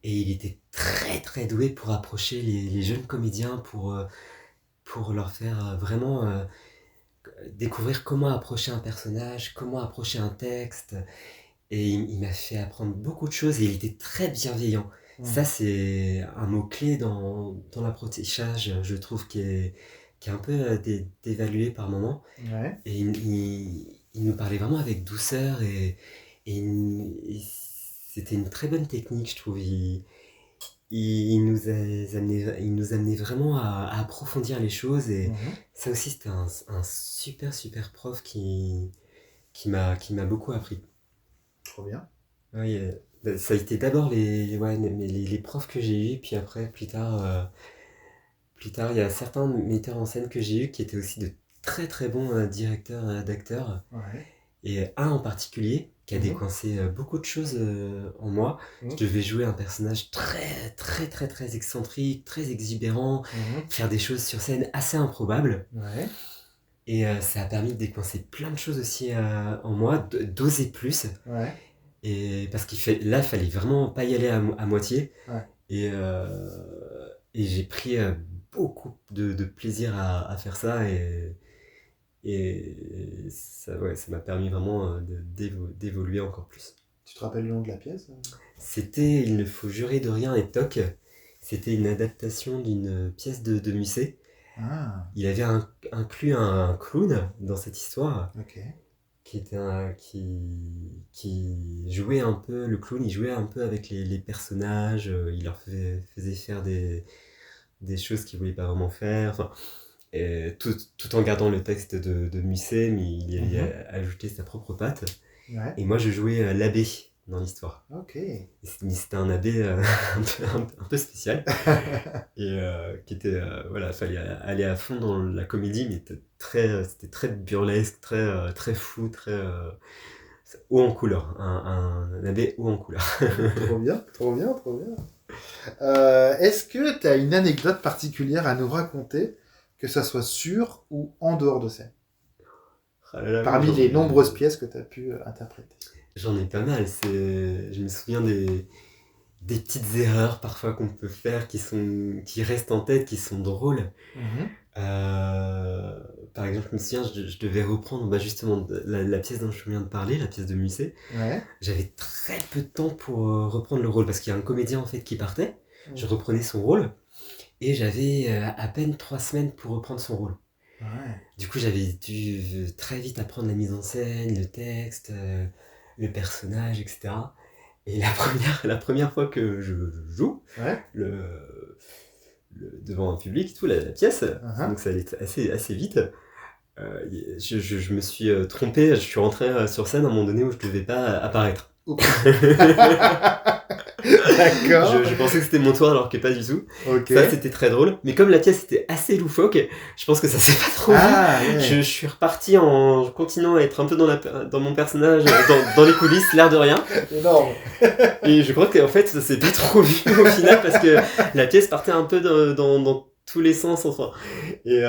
et il était très très doué pour approcher les jeunes comédiens, pour leur faire vraiment découvrir comment approcher un personnage, comment approcher un texte. Et il m'a fait apprendre beaucoup de choses, et il était très bienveillant. Ça, c'est un mot-clé dans l'apprentissage, je trouve, qui est un peu dévalué par moments. Et il nous parlait vraiment avec douceur, et c'était une très bonne technique, je trouve. Il nous amenait vraiment à approfondir les choses, et ça aussi, c'était un super super prof qui m'a beaucoup appris. Trop bien. Oui, ça a été d'abord les profs que j'ai eus, puis après, plus tard, il y a certains metteurs en scène que j'ai eus qui étaient aussi de très très bons directeurs d'acteurs. Et un en particulier qui a décoincé beaucoup de choses en moi. Je devais jouer un personnage très très très très excentrique, très exubérant, faire des choses sur scène assez improbables. Et ça a permis de décoincer plein de choses aussi en moi, d'oser plus. Et parce il fallait vraiment pas y aller à moitié. Et j'ai pris beaucoup de plaisir à faire ça, et ça m'a permis vraiment d'évoluer encore plus. Tu te rappelles le nom de la pièce? C'était Il ne faut jurer de rien et toc. C'était une adaptation d'une pièce de Musset. Il avait inclus un clown dans cette histoire. Qui jouait un peu, le clown, il jouait un peu avec les personnages, il leur faisait faire des choses qu'ils voulaient pas vraiment faire, enfin, tout en gardant le texte de Musset, mais il y avait ajouté sa propre patte. Et moi je jouais l'abbé dans l'histoire. Mais c'était un abbé un peu spécial, et qui était, fallait aller à fond dans la comédie, mais c'était très burlesque, très, très fou, très haut en couleur, un abbé haut en couleur. Trop bien. Est-ce que tu as une anecdote particulière à nous raconter, que ça soit sur ou en dehors de scène, parmi les nombreuses pièces que tu as pu interpréter? J'en ai pas mal. Je me souviens des petites erreurs parfois qu'on peut faire, qui restent en tête, qui sont drôles. Par exemple, je me souviens, je devais reprendre justement la pièce dont je viens de parler, la pièce de Musset. J'avais très peu de temps pour reprendre le rôle, parce qu'il y a un comédien en fait qui partait. Je reprenais son rôle, et j'avais à peine 3 semaines pour reprendre son rôle. Du coup, j'avais dû très vite apprendre la mise en scène, le texte, le personnage, etc. Et la première fois que je joue devant un public, la pièce, donc ça allait assez vite, je me suis trompé, je suis rentré sur scène à un moment donné où je devais pas apparaître. D'accord. Je pensais que c'était mon tour alors que pas du tout. Ça, c'était très drôle. Mais comme la pièce était assez loufoque, je pense que ça s'est pas trop vu. Je suis reparti en continuant à être un peu dans mon personnage, dans les coulisses, l'air de rien. Énorme. Et je crois qu'en fait, ça s'est pas trop vu au final, parce que la pièce partait un peu dans tous les sens. Enfin. Et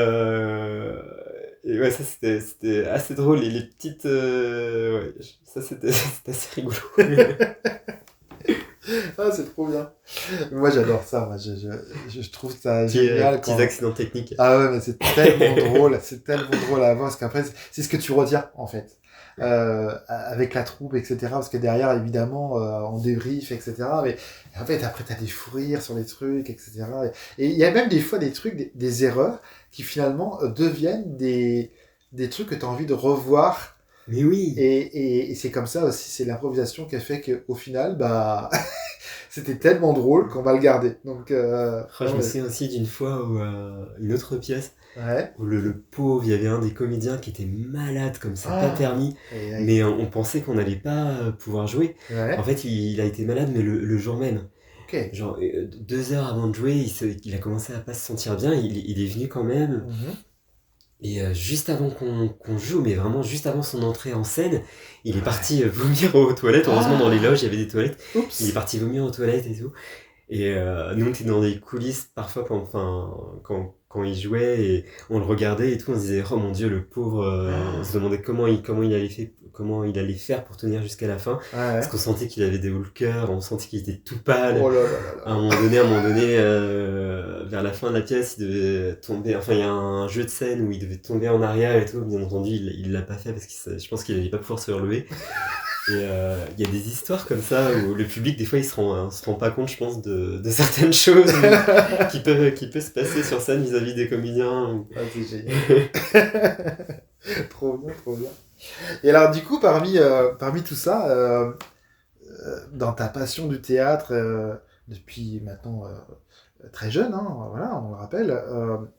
Et ouais, ça c'était assez drôle. Et les petites. Ouais, ça c'était assez rigolo. Ah, c'est trop bien. Moi, j'adore ça. Moi, je trouve ça génial. Petits accidents techniques. Ah ouais, mais c'est tellement drôle. C'est tellement drôle à voir parce qu'après, c'est ce que tu retiens, en fait. Avec la troupe, etc. Parce que derrière, évidemment, on débrief, etc. Mais en fait, après, t'as des fous rires sur les trucs, etc. Et il y a même des fois des trucs, des erreurs qui finalement deviennent des trucs que t'as envie de revoir. Mais oui. Et c'est comme ça aussi, c'est l'improvisation qui a fait qu'au final, bah, c'était tellement drôle qu'on va le garder. Donc, Je me souviens aussi d'une fois où une autre pièce ouais. où le pauvre, il y avait un des comédiens qui était malade comme ça, pas permis, mais on pensait qu'on n'allait pas pouvoir jouer. Ouais. En fait, il a été malade, mais le jour même. Okay. Genre 2 heures avant de jouer, il a commencé à pas se sentir bien, il est venu quand même. Et juste avant qu'on joue, mais vraiment juste avant son entrée en scène, il est parti vomir aux toilettes. Heureusement, dans les loges, il y avait des toilettes. Oups. Il est parti vomir aux toilettes et tout. Et nous, on était dans des coulisses parfois quand il jouait et on le regardait et tout. On se disait, oh mon Dieu, le pauvre. On se demandait comment il allait faire pour tenir jusqu'à la fin. Parce qu'on sentait qu'il avait des hauts le cœur, on sentait qu'il était tout pâle. Oh là là là là. À un moment donné, vers la fin de la pièce, il devait tomber. Enfin, il y a un jeu de scène où il devait tomber en arrière et tout. Bien entendu, il l'a pas fait parce que je pense qu'il allait pas pouvoir se relever. Et il y a des histoires comme ça où le public, des fois, il se rend pas compte, je pense, de certaines choses qui peuvent se passer sur scène vis-à-vis des comédiens. Ah, c'est génial. Trop bien, trop bien. Et alors, du coup, parmi tout ça, dans ta passion du théâtre, depuis maintenant très jeune, hein, voilà, on le rappelle,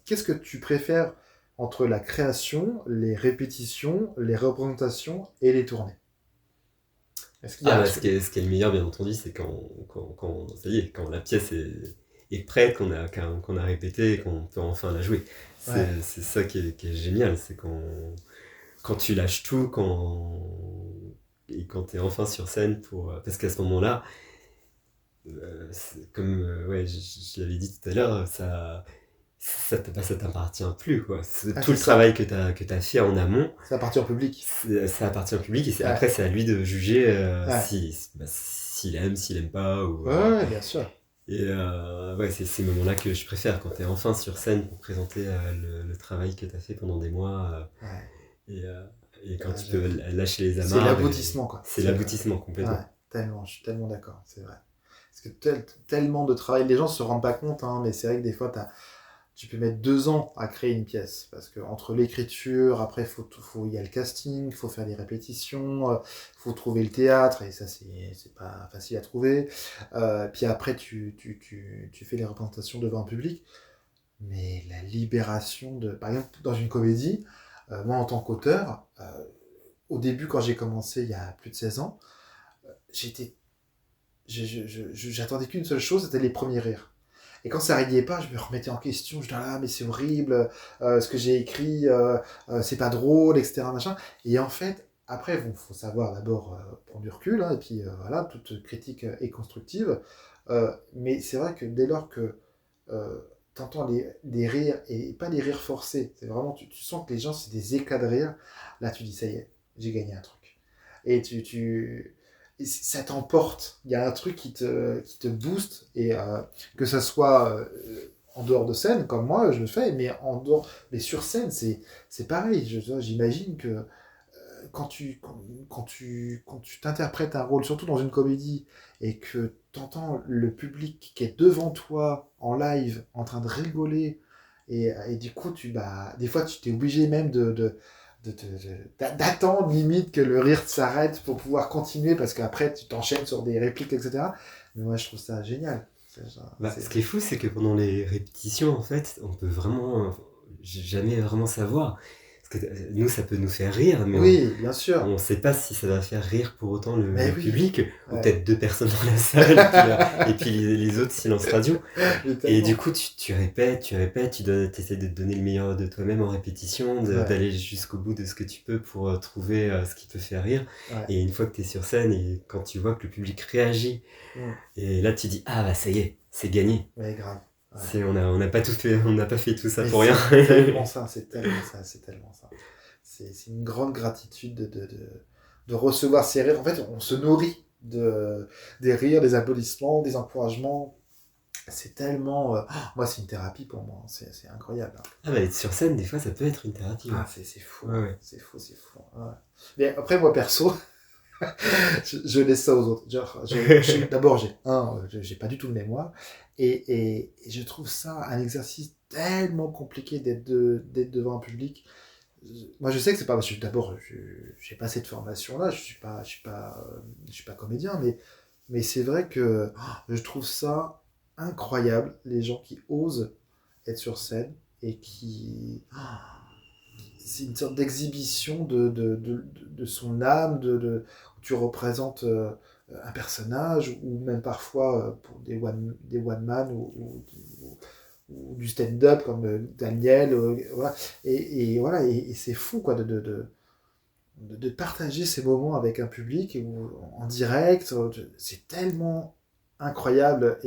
qu'est-ce que tu préfères entre la création, les répétitions, les représentations et les tournées? Est-ce qu'il y a ce qui est le meilleur, bien entendu, c'est quand ça y est, quand la pièce est prête, qu'on a répété et qu'on peut enfin la jouer. C'est ça qui est génial, c'est quand tu lâches tout, et quand tu es enfin sur scène, parce qu'à ce moment-là, comme je l'avais dit tout à l'heure, ça t'appartient plus, quoi. Tout le travail que t'as fait en amont, ça appartient au public. Ça appartient au public et après c'est à lui de juger s'il aime pas. Ouais, bien sûr. Et c'est ces moments-là que je préfère, quand t'es enfin sur scène pour présenter le travail que t'as fait pendant des mois. Et quand tu peux lâcher les amarres. C'est l'aboutissement, quoi. C'est l'aboutissement, complètement. Ouais, tellement, je suis tellement d'accord, c'est vrai. Parce que tellement de travail, les gens se rendent pas compte, hein, mais c'est vrai que des fois, tu peux mettre 2 ans à créer une pièce. Parce que entre l'écriture, après, il y a le casting, il faut faire des répétitions, il faut trouver le théâtre, et ça, c'est pas facile à trouver. Puis après, tu fais les représentations devant un public. Mais la libération par exemple, dans une comédie, moi, en tant qu'auteur, au début, quand j'ai commencé, il y a plus de 16 ans, j'attendais qu'une seule chose, c'était les premiers rires. Et quand ça n'arrivait pas, je me remettais en question, je disais, ah, mais c'est horrible, ce que j'ai écrit, c'est pas drôle, etc. Machin. Et en fait, après, bon, faut savoir d'abord prendre du recul, hein, et puis voilà, toute critique est constructive. Mais c'est vrai que dès lors que t'entends des rires, et pas des rires forcés, c'est vraiment, tu sens que les gens, c'est des éclats de rire, là tu dis, ça y est, j'ai gagné un truc. Et ça t'emporte. Il y a un truc qui te booste, et que ça soit en dehors de scène, comme moi je le fais, mais sur scène, c'est pareil. J'imagine que quand tu t'interprètes un rôle, surtout dans une comédie, et que tu entends le public qui est devant toi en live en train de rigoler, et du coup, des fois, tu t'es obligé même d'attendre limite que le rire s'arrête pour pouvoir continuer, parce qu'après tu t'enchaînes sur des répliques, etc. Mais moi je trouve ça génial. Ce qui est fou, c'est que pendant les répétitions, en fait, on peut vraiment jamais vraiment savoir. Parce que nous, ça peut nous faire rire, mais oui, bien sûr. On ne sait pas si ça va faire rire pour autant le public, ou ouais. Peut-être 2 personnes dans la salle, et puis les autres, silence radio. Et du coup, tu répètes, tu essaies de te donner le meilleur de toi-même en répétition, d'aller jusqu'au bout de ce que tu peux pour trouver ce qui te fait rire. Et une fois que tu es sur scène, et quand tu vois que le public réagit, et là tu dis, ah bah ça y est, c'est gagné. Ouais, grave. Ouais. On n'a pas tout fait, on n'a pas fait tout ça Mais pour rien. C'est tellement ça, c'est tellement ça, c'est tellement ça. C'est une grande gratitude de recevoir ces rires. En fait, on se nourrit des rires, des applaudissements, des encouragements. C'est tellement... moi, c'est une thérapie pour moi. C'est incroyable. Hein. Ah bah être sur scène, des fois, ça peut être une thérapie. Ah, c'est fou. Ouais. C'est fou, c'est fou. Ouais. Mais après, moi, perso, je laisse ça aux autres. Genre, d'abord, j'ai pas du tout de mémoire. Et je trouve ça un exercice tellement compliqué d'être devant un public. Moi, je sais que c'est pas. D'abord, j'ai pas cette formation-là. Je suis pas comédien, mais c'est vrai que je trouve ça incroyable, les gens qui osent être sur scène et qui. C'est une sorte d'exhibition de son âme, où tu représentes un personnage, ou même parfois pour des one man ou du stand-up comme Daniel. Voilà. Voilà, et c'est fou quoi, de partager ces moments avec un public ou en direct. C'est tellement incroyable.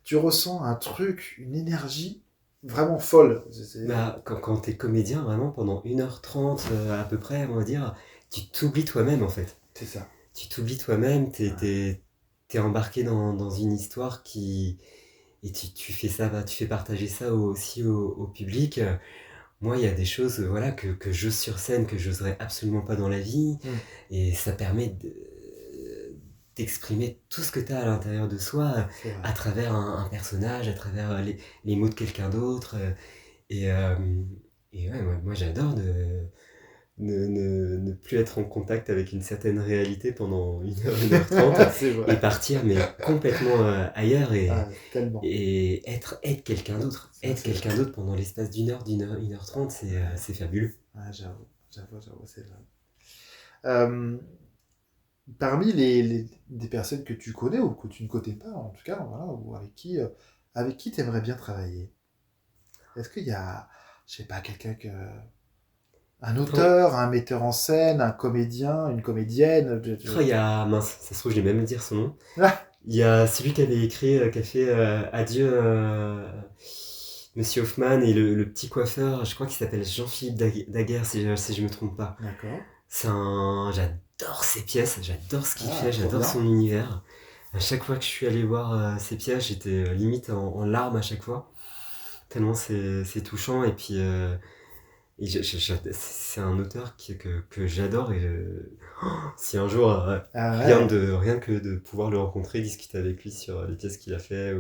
Tu ressens un truc, une énergie vraiment folle. Bah, quand t'es comédien, vraiment, pendant 1h30 à peu près, on va dire, tu t'oublies toi-même en fait. C'est ça. Tu t'oublies toi-même, t'es embarqué dans une histoire qui... Et tu fais ça, tu fais partager ça aussi au public. Moi, il y a des choses voilà, que j'ose sur scène que j'oserais absolument pas dans la vie. Et ça permet d'exprimer tout ce que tu as à l'intérieur de soi à travers un personnage, à travers les mots de quelqu'un d'autre. Et ouais, moi j'adore ne plus être en contact avec une certaine réalité pendant 1h30 et partir mais complètement ailleurs et être quelqu'un d'autre. Être quelqu'un d'autre pendant l'espace d'1h30, c'est fabuleux. Ah, j'avoue, c'est vrai. Parmi des personnes que tu connais ou que tu ne connais pas, en tout cas, voilà, ou avec qui tu aimerais bien travailler, est-ce qu'il y a, je sais pas, un auteur, un metteur en scène, un comédien, une comédienne Il y a, mince, ça se trouve, je vais même dire son nom. Il y a celui qui avait écrit, qui a fait Adieu Monsieur Hoffman et le petit coiffeur, je crois qu'il s'appelle Jean-Philippe Daguerre, si je me trompe pas. D'accord. J'adore ses pièces, j'adore ce qu'il fait, j'adore son univers. À chaque fois que je suis allé voir ses pièces, j'étais limite en larmes à chaque fois. Tellement c'est touchant. Et puis, c'est un auteur que j'adore. Et si un jour, rien que de pouvoir le rencontrer, discuter avec lui sur les pièces qu'il a fait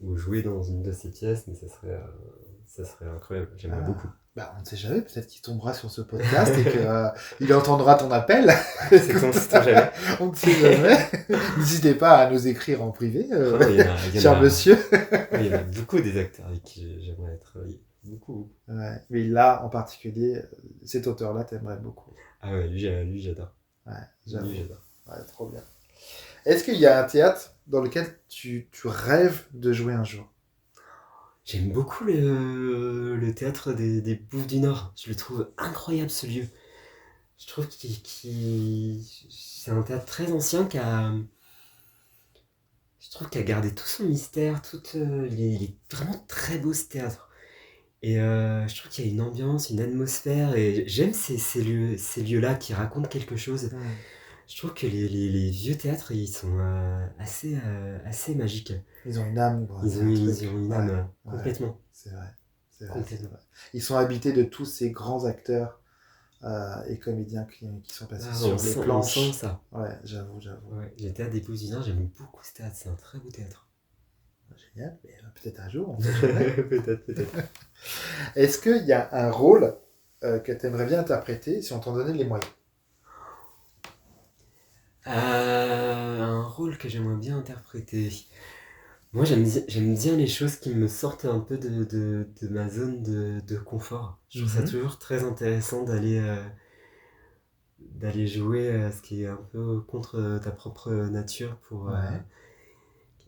ou jouer dans une de ses pièces, mais ça serait incroyable. J'aimerais beaucoup. Bah, on ne sait jamais, peut-être qu'il tombera sur ce podcast et qu'il entendra ton appel. C'est ton jamais. On ne sait jamais. N'hésitez pas à nous écrire en privé, cher monsieur. Il y en a beaucoup des acteurs avec qui j'aimerais travailler. Beaucoup. Ouais, mais là, en particulier, cet auteur-là, t'aimerais beaucoup. Ah ouais, lui j'adore. Ouais, j'avoue. Lui j'adore. Ouais, trop bien. Est-ce qu'il y a un théâtre dans lequel tu rêves de jouer un jour ? J'aime beaucoup le théâtre des Bouffes du Nord. Je le trouve incroyable ce lieu. Je trouve c'est un théâtre très ancien qui a gardé tout son mystère. Il est vraiment très beau ce théâtre. Et je trouve qu'il y a une ambiance, une atmosphère. Et j'aime ces lieux-là qui racontent quelque chose. Je trouve que les vieux théâtres, ils sont assez magiques. Ils ont une âme. Ils ont une âme, complètement. C'est vrai. Ils sont habités de tous ces grands acteurs et comédiens qui sont passés sur les planches. On sent ça. Ouais, j'avoue. Ouais, le théâtre des Bouffes du Nord, j'aime beaucoup ce théâtre. C'est un très beau théâtre. Génial, mais peut-être un jour, on sait jamais. Peut-être. Est-ce qu'il y a un rôle que tu aimerais bien interpréter si on t'en donnait les moyens ? Un rôle que j'aimerais bien interpréter. Moi, j'aime bien les choses qui me sortent un peu de ma zone de confort. Je trouve ça toujours très intéressant d'aller jouer ce qui est un peu contre ta propre nature pour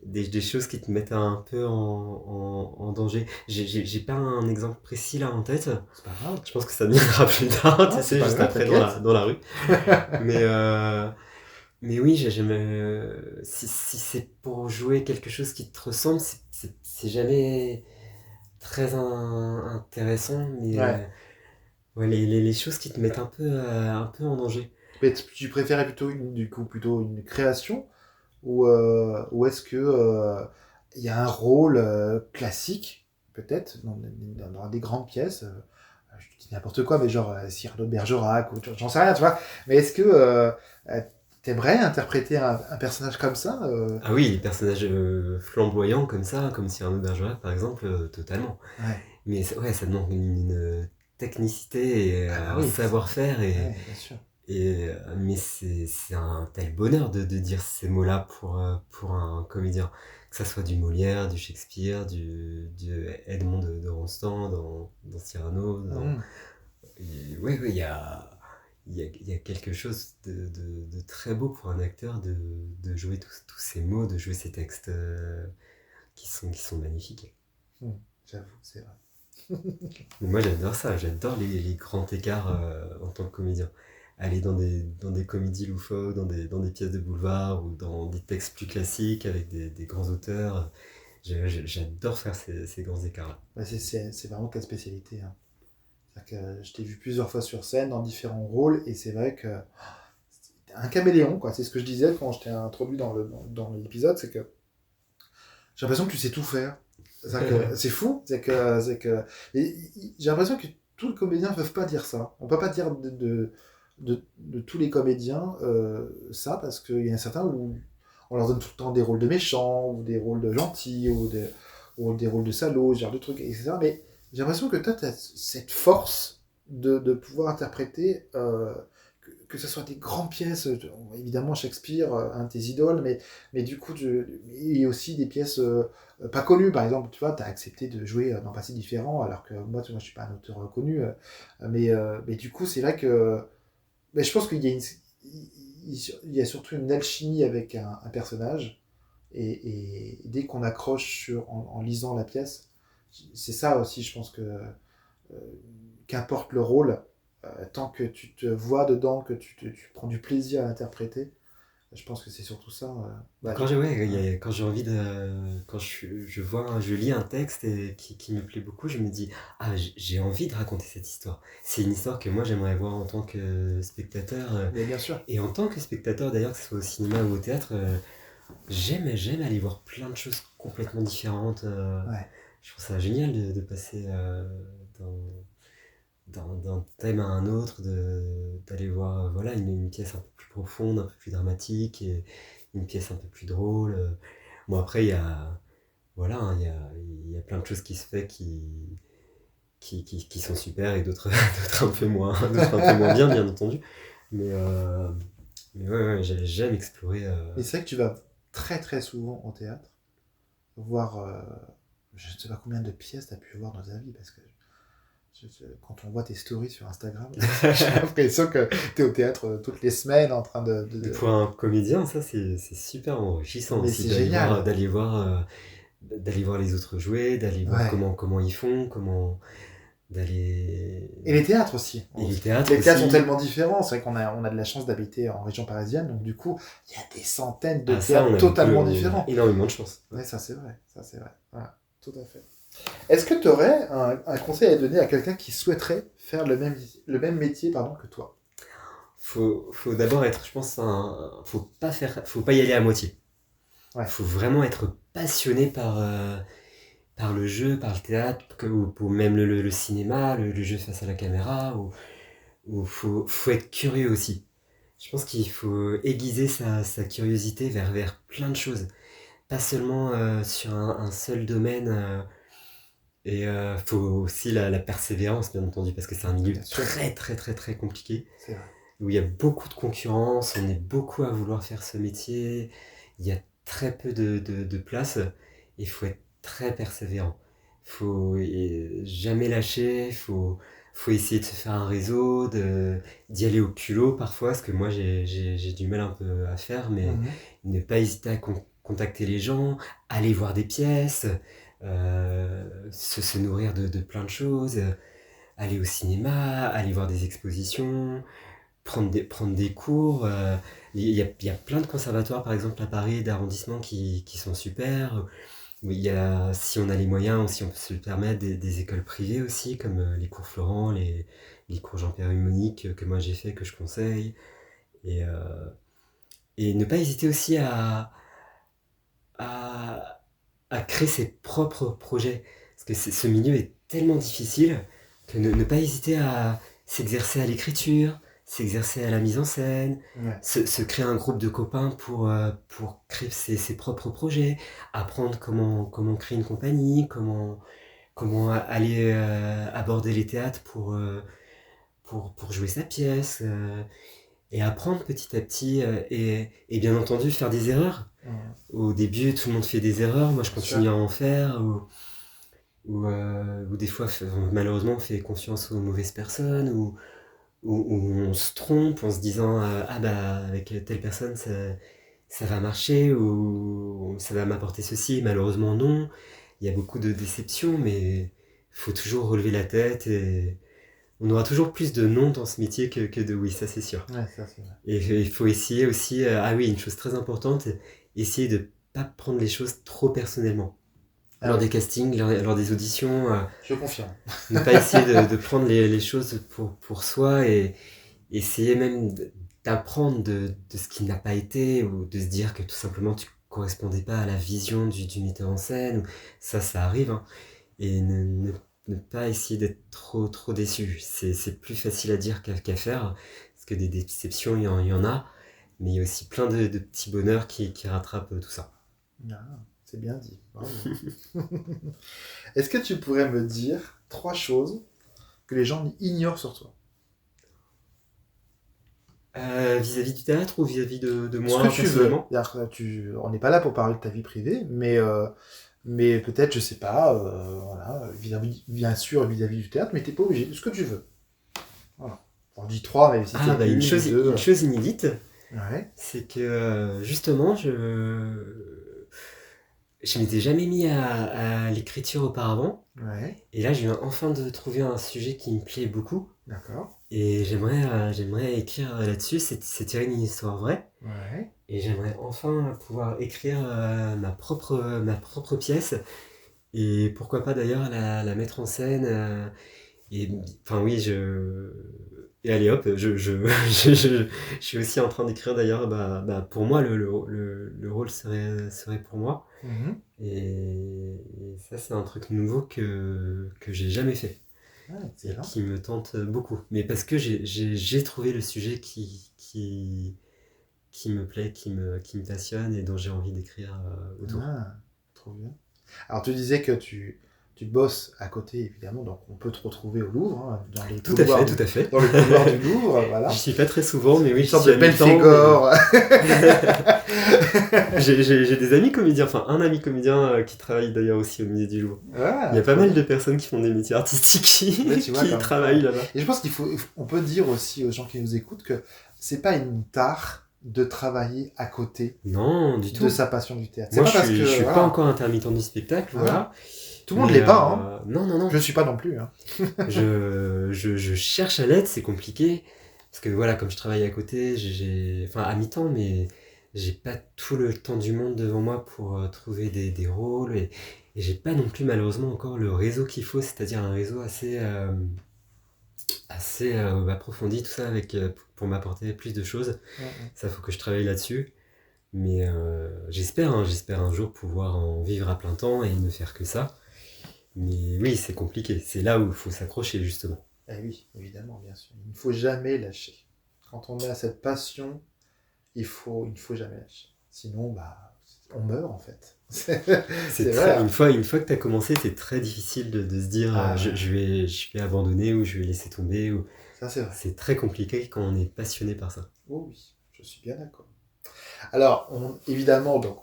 des choses qui te mettent un peu en danger. J'ai pas un exemple précis là en tête. C'est pas grave. Je pense que ça viendra plus tard, tu sais, juste après dans la rue. Mais Mais oui, si c'est pour jouer quelque chose qui te ressemble, c'est jamais très intéressant, mais Ouais. ouais, les choses qui te mettent un peu en danger. Mais tu préférais plutôt une création ou est-ce que il y a un rôle classique, peut-être, dans des grandes pièces je dis n'importe quoi, mais genre Cyrano de Bergerac, ou j'en sais rien, tu vois. Mais est-ce que t'aimerais interpréter un personnage comme ça Ah oui, les personnages flamboyants comme ça, comme Cyrano de Bergerac par exemple, totalement. Ouais. Mais ouais, ça demande une technicité et Ah bah un oui, savoir-faire ouais, bien sûr. mais c'est un tel bonheur de dire ces mots-là pour un comédien. Que ça soit du Molière, du Shakespeare, du Edmond de Rostand, dans Cyrano. Mhm. Oui, oui, il y a quelque chose de très beau pour un acteur de jouer tous ces mots, de jouer ces textes qui sont magnifiques. J'avoue, c'est vrai. Mais moi j'adore ça, j'adore les grands écarts en tant que comédien. Aller dans des comédies loufoques, dans des pièces de boulevard ou dans des textes plus classiques avec des grands auteurs. J'adore faire ces grands écarts-là. Bah, c'est vraiment ta spécialité, hein. C'est-à-dire que je t'ai vu plusieurs fois sur scène dans différents rôles et c'est vrai que t'es un caméléon, quoi. C'est ce que je disais quand je t'ai introduit dans l'épisode, c'est que j'ai l'impression que tu sais tout faire. C'est fou, et j'ai l'impression que tous les comédiens ne peuvent pas dire ça. On peut pas dire de tous les comédiens ça, parce qu'il y en a certains où on leur donne tout le temps des rôles de méchants, ou des rôles de gentils, ou des rôles de salauds, ce genre de trucs, etc. Mais j'ai l'impression que toi, tu as cette force de pouvoir interpréter, que ce soit des grandes pièces, évidemment Shakespeare, un de tes idoles, mais du coup, et aussi des pièces pas connues. Par exemple, tu vois, tu as accepté de jouer dans Passé différent, alors que moi, tu vois, je suis pas un auteur connu. Mais du coup, c'est vrai que mais je pense qu'il y a il y a surtout une alchimie avec un personnage. Et dès qu'on accroche en lisant la pièce, c'est ça aussi, je pense que qu'importe le rôle, tant que tu te vois dedans, que tu prends du plaisir à l'interpréter, je pense que c'est surtout ça. Bah, ouais. Quand j'ai envie quand je lis un texte qui me plaît beaucoup, je me dis, ah, j'ai envie de raconter cette histoire. C'est une histoire que moi j'aimerais voir en tant que spectateur. Mais bien sûr. Et en tant que spectateur d'ailleurs, que ce soit au cinéma ou au théâtre, j'aime aller voir plein de choses complètement différentes. Ouais. Je trouve ça génial de passer dans, d'un thème à un autre, d'aller voir voilà, une pièce un peu plus profonde, un peu plus dramatique, et une pièce un peu plus drôle. Bon, après, voilà, hein, il y a plein de choses qui se fait qui sont super et d'autres d'autres un peu moins bien, bien entendu. Mais, euh, mais ouais, ouais, j'aime explorer. Mais c'est vrai que tu vas très très souvent au théâtre, voir, je ne sais pas combien de pièces tu as pu voir dans ta vie, parce que quand on voit tes stories sur Instagram, j'ai l'impression que tu es au théâtre toutes les semaines en train Mais pour un comédien, ça, c'est super enrichissant Mais aussi c'est génial. d'aller voir les autres jouer, d'aller voir Ouais. comment ils font, d'aller. Et les théâtres aussi. Et les théâtres Les théâtres sont aussi. tellement différents. C'est vrai on a de la chance d'habiter en région parisienne. Donc, du coup, il y a des centaines de Ah, ça, théâtres totalement on a différents. énormément de chance. Ouais, ça, c'est vrai. Ça, c'est vrai. Voilà, tout à fait. Est-ce que tu aurais un conseil à donner à quelqu'un qui souhaiterait faire le même métier pardon, que toi? Faut d'abord être, je pense, faut pas y aller à moitié. Ouais. Faut vraiment être passionné par le jeu, par le théâtre, ou pour même le cinéma, le jeu face à la caméra, ou faut être curieux aussi. Je pense qu'il faut aiguiser sa curiosité vers plein de choses. Pas seulement sur un seul domaine. Faut aussi la persévérance, bien entendu, parce que c'est un milieu Bien sûr. très, très, très, très compliqué, C'est vrai. où il y a beaucoup de concurrence, on est beaucoup à vouloir faire ce métier, il y a très peu de place, et il faut être très persévérant. Faut jamais lâcher, faut essayer de se faire un réseau, d'y aller au culot parfois, parce que moi j'ai du mal un peu à faire, mais Mhm. ne pas hésiter à contacter les gens, aller voir des pièces, se nourrir de plein de choses, aller au cinéma, aller voir des expositions, prendre des cours. Il y a plein de conservatoires, par exemple, à Paris, d'arrondissement qui sont super. Il y a, si on a les moyens ou si on peut se le permettre, des écoles privées aussi, comme les cours Florent, les cours Jean-Pierre Monique que moi j'ai fait, que je conseille. Et, euh, et ne pas hésiter aussi à, à créer ses propres projets. Parce que ce milieu est tellement difficile que ne pas hésiter à s'exercer à l'écriture, s'exercer à la mise en scène, Ouais. se créer un groupe de copains pour créer ses propres projets, apprendre comment créer une compagnie, comment aller aborder les théâtres pour jouer sa pièce, et apprendre petit à petit, et bien entendu faire des erreurs. Au début, tout le monde fait des erreurs, moi je continue à en faire, ou des fois, malheureusement, on fait confiance aux mauvaises personnes, ou on se trompe en se disant ah bah avec telle personne ça va marcher, ou ça va m'apporter ceci. Malheureusement, non. Il y a beaucoup de déceptions, mais il faut toujours relever la tête, et on aura toujours plus de non dans ce métier que de oui, ça c'est sûr. Ouais, ça c'est vrai. Et il faut essayer aussi, ah oui, une chose très importante, essayer de pas prendre les choses trop personnellement. Lors des castings, lors des auditions, Je confirme. ne pas essayer de prendre les choses pour soi, et essayer même d'apprendre de ce qui n'a pas été, ou de se dire que tout simplement tu correspondais pas à la vision du metteur en scène. Ça arrive, hein. Et ne pas essayer d'être trop déçu. C'est plus facile à dire qu'à faire, parce que des déceptions, il y en a, mais il y a aussi plein de petits bonheurs qui rattrapent tout ça. Ah, c'est bien dit. Bravo. Est-ce que tu pourrais me dire 3 choses que les gens ignorent sur toi? Vis-à-vis du théâtre ou vis-à-vis de moi Ce que tu veux. personnellement? On n'est pas là pour parler de ta vie privée, mais peut-être, je sais pas, voilà, bien sûr, vis-à-vis du théâtre, mais t'es pas obligé, ce que tu veux. Voilà. On dit 3, mais si Ah, bah, une, une deux. chose inédite, Ouais. c'est que justement, je m'étais jamais mis à l'écriture auparavant. Ouais. Et là, je viens enfin de trouver un sujet qui me plaît beaucoup. D'accord. Et j'aimerais écrire là-dessus. C'est tiré d'une histoire vraie. Ouais. Et j'aimerais enfin pouvoir écrire ma propre pièce. Et pourquoi pas d'ailleurs la mettre en scène. Et enfin oui, et allez hop, je suis aussi en train d'écrire d'ailleurs. Pour moi, le rôle serait pour moi. Mhm. Et ça, c'est un truc nouveau que j'ai jamais fait. Ah, Et excellent. qui me tente beaucoup. Mais parce que j'ai trouvé le sujet qui me plaît, qui me passionne, et dont j'ai envie d'écrire autour. Ah, trop bien. Alors, tu disais que tu bosses à côté, évidemment, donc on peut te retrouver au Louvre, hein, dans les Tout à couloirs fait, tout à fait. dans le couloir du Louvre, voilà. J'y suis pas très souvent, mais oui, Une j'y sorte suis de à mi-temps. Belphégor. J'ai des amis comédiens, enfin un ami comédien qui travaille d'ailleurs aussi au musée du Louvre. Ah, Il y a pas mal de personnes qui font des métiers artistiques Ouais, tu vois, qui comme travaillent quoi. là-bas. Et je pense on peut dire aussi aux gens qui nous écoutent que c'est pas une tare de travailler à côté Non, du de tout. sa passion du théâtre. Moi, C'est pas parce que je suis voilà, pas encore intermittent du spectacle, voilà. tout le monde Mais, l'est pas, hein. Non, non, non. Je suis pas non plus. Hein. Je cherche à l'aide, c'est compliqué. Parce que voilà, comme je travaille à côté, enfin à mi-temps, mais j'ai pas tout le temps du monde devant moi pour trouver des rôles. Et j'ai pas non plus malheureusement encore le réseau qu'il faut, c'est-à-dire un réseau assez approfondi, tout ça, pour m'apporter plus de choses. Ça, faut que je travaille là-dessus. Mais j'espère un jour pouvoir en vivre à plein temps et ne faire que ça. Mais oui, c'est compliqué. C'est là où il faut s'accrocher, justement. Eh oui, évidemment, bien sûr. Il ne faut jamais lâcher. Quand on a cette passion, il ne faut jamais lâcher. Sinon, bah, on meurt en fait. C'est vrai. Une fois que tu as commencé, c'est très difficile de se dire je vais abandonner, ou je vais laisser tomber. Ça, c'est vrai. C'est très compliqué quand on est passionné par ça. Oh oui, je suis bien d'accord. Alors, évidemment, donc,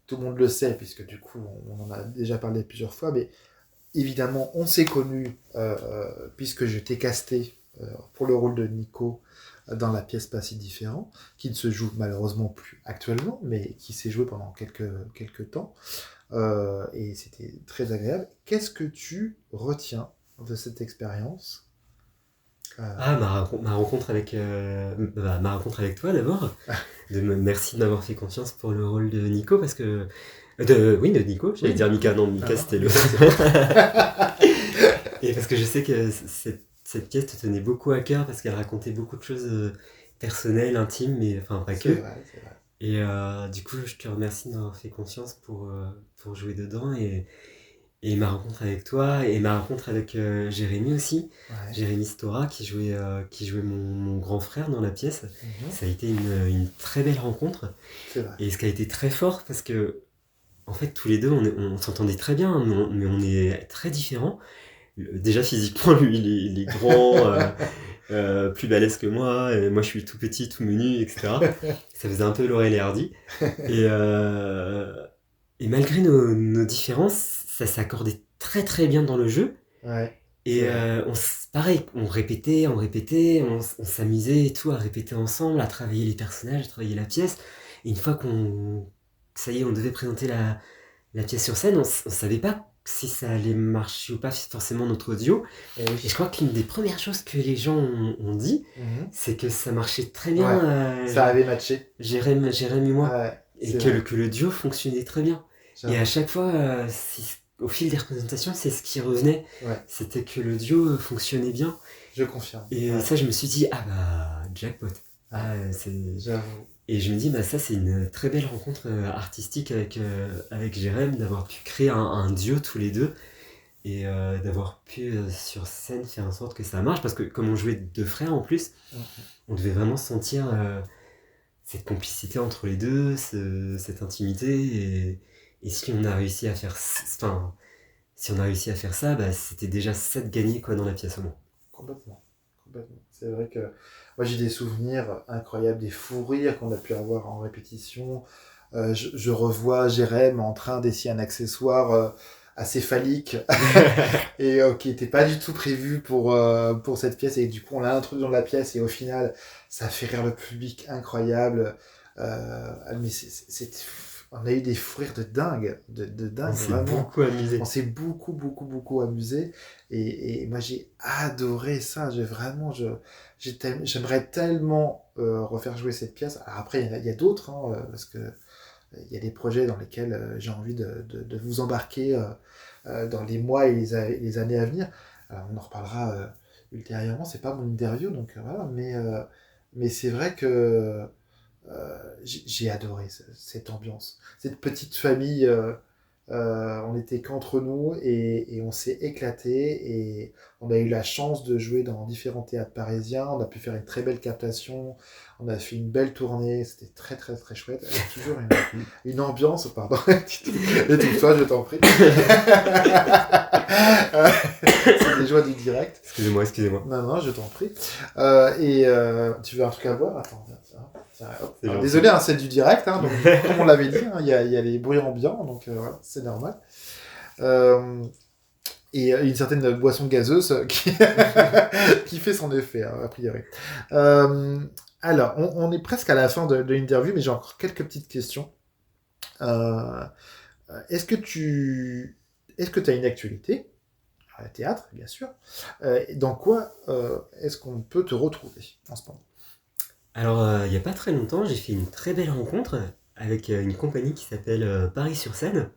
tout le monde le sait, puisque du coup, on en a déjà parlé plusieurs fois, mais évidemment, on s'est connus, puisque je t'ai casté pour le rôle de Nico dans la pièce Pas si différent, qui ne se joue malheureusement plus actuellement, mais qui s'est joué pendant quelques temps, et c'était très agréable. Qu'est-ce que tu retiens de cette expérience Ma rencontre avec toi d'abord. Merci de m'avoir fait confiance pour le rôle de Nico, parce que... de Nico, j'allais dire Mika, non, Mika c'était le... Et parce que je sais que cette pièce te tenait beaucoup à cœur, parce qu'elle racontait beaucoup de choses personnelles, intimes, mais enfin pas que. C'est vrai. Et du coup, je te remercie de m'avoir fait confiance pour jouer dedans, et ma rencontre avec toi, et ma rencontre avec Jérémy aussi. Ouais. Jérémy Stora, qui jouait mon grand frère dans la pièce. Ça a été une très belle rencontre. C'est vrai. Et ce qui a été très fort, parce que en fait, tous les deux, on s'entendait très bien, mais on est très différents. Déjà physiquement, lui, il est grand, plus balèze que moi, et moi je suis tout petit, tout menu, etc. Ça faisait un peu Laurel et Hardy. Et malgré nos différences, ça s'accordait très très bien dans le jeu. Ouais. Et pareil, on répétait, on s'amusait et tout à répéter ensemble, à travailler les personnages, à travailler la pièce. Et une fois ça y est, on devait présenter la pièce sur scène, on savait pas si ça allait marcher ou pas forcément notre audio. Et je crois qu'une des premières choses que les gens ont dit, c'est que ça marchait très bien. Ça avait matché. Jérémy et moi. Ouais, et que le duo fonctionnait très bien. Et à chaque fois, au fil des représentations, c'est ce qui revenait. Ouais. C'était que le duo fonctionnait bien. Je confirme. Et ça, je me suis dit, jackpot. J'avoue. Et je me dis, ça c'est une très belle rencontre artistique avec Jérémy, d'avoir pu créer un duo tous les deux, et d'avoir pu sur scène faire en sorte que ça marche, parce que comme on jouait deux frères en plus, on devait vraiment sentir cette complicité entre les deux, cette intimité, et si on a réussi à faire ça, c'était déjà 7 gagnés dans la pièce au moins. Complètement. C'est vrai que moi j'ai des souvenirs incroyables, des fous rires qu'on a pu avoir en répétition. Je revois Jérém en train d'essayer un accessoire assez phallique et qui n'était pas du tout prévu pour cette pièce, et du coup on l'a introduit dans la pièce, et au final ça a fait rire le public, incroyable. Mais on a eu des fous rires de dingue, on s'est beaucoup amusé. On s'est beaucoup amusé, et moi j'ai adoré ça. J'aimerais tellement refaire jouer cette pièce. Alors après il y a d'autres, parce que il y a des projets dans lesquels j'ai envie de vous embarquer dans les mois et les années à venir. Alors, on en reparlera ultérieurement, c'est pas mon interview, donc voilà, mais c'est vrai que j'ai adoré cette ambiance, cette petite famille. On était qu'entre nous, et on s'est éclaté, et on a eu la chance de jouer dans différents théâtres parisiens. On a pu faire une très belle captation, on a fait une belle tournée, c'était très très très chouette. Il y a toujours une ambiance, pardon, étouffe-toi, je t'en prie. C'est les joies du direct. Excusez-moi. Non, je t'en prie. Tu veux un truc à boire? Attends, hop. Alors, désolé, c'est du direct, donc, comme on l'avait dit, il y a les bruits ambiants, donc voilà, c'est normal. Et une certaine boisson gazeuse qui fait son effet, a priori. Alors, on est presque à la fin de l'interview, mais j'ai encore quelques petites questions. Est-ce que tu as une actualité? Le théâtre, bien sûr. Dans quoi est-ce qu'on peut te retrouver en ce moment? Alors, il n'y a pas très longtemps, j'ai fait une très belle rencontre avec une compagnie qui s'appelle Paris sur scène,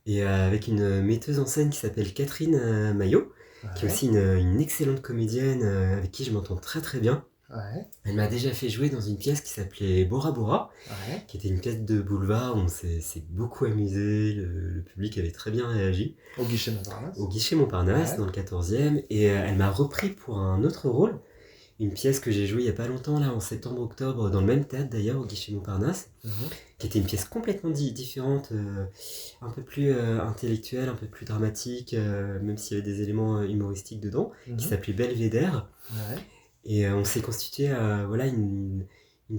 et avec une metteuse en scène qui s'appelle Catherine Maillot, qui est aussi une excellente comédienne avec qui je m'entends très très bien. Elle m'a déjà fait jouer dans une pièce qui s'appelait Bora Bora, qui était une pièce de boulevard où on s'est beaucoup amusé, le public avait très bien réagi. Au Guichet Montparnasse. Au Guichet Montparnasse, dans le 14e, et elle m'a repris pour un autre rôle, une pièce que j'ai jouée il n'y a pas longtemps, là, en septembre-octobre, dans le même théâtre d'ailleurs, au Guichet Montparnasse, qui était une pièce complètement différente, un peu plus intellectuelle, un peu plus dramatique, même s'il y avait des éléments humoristiques dedans, qui s'appelait Belvédère. Et on s'est constitué une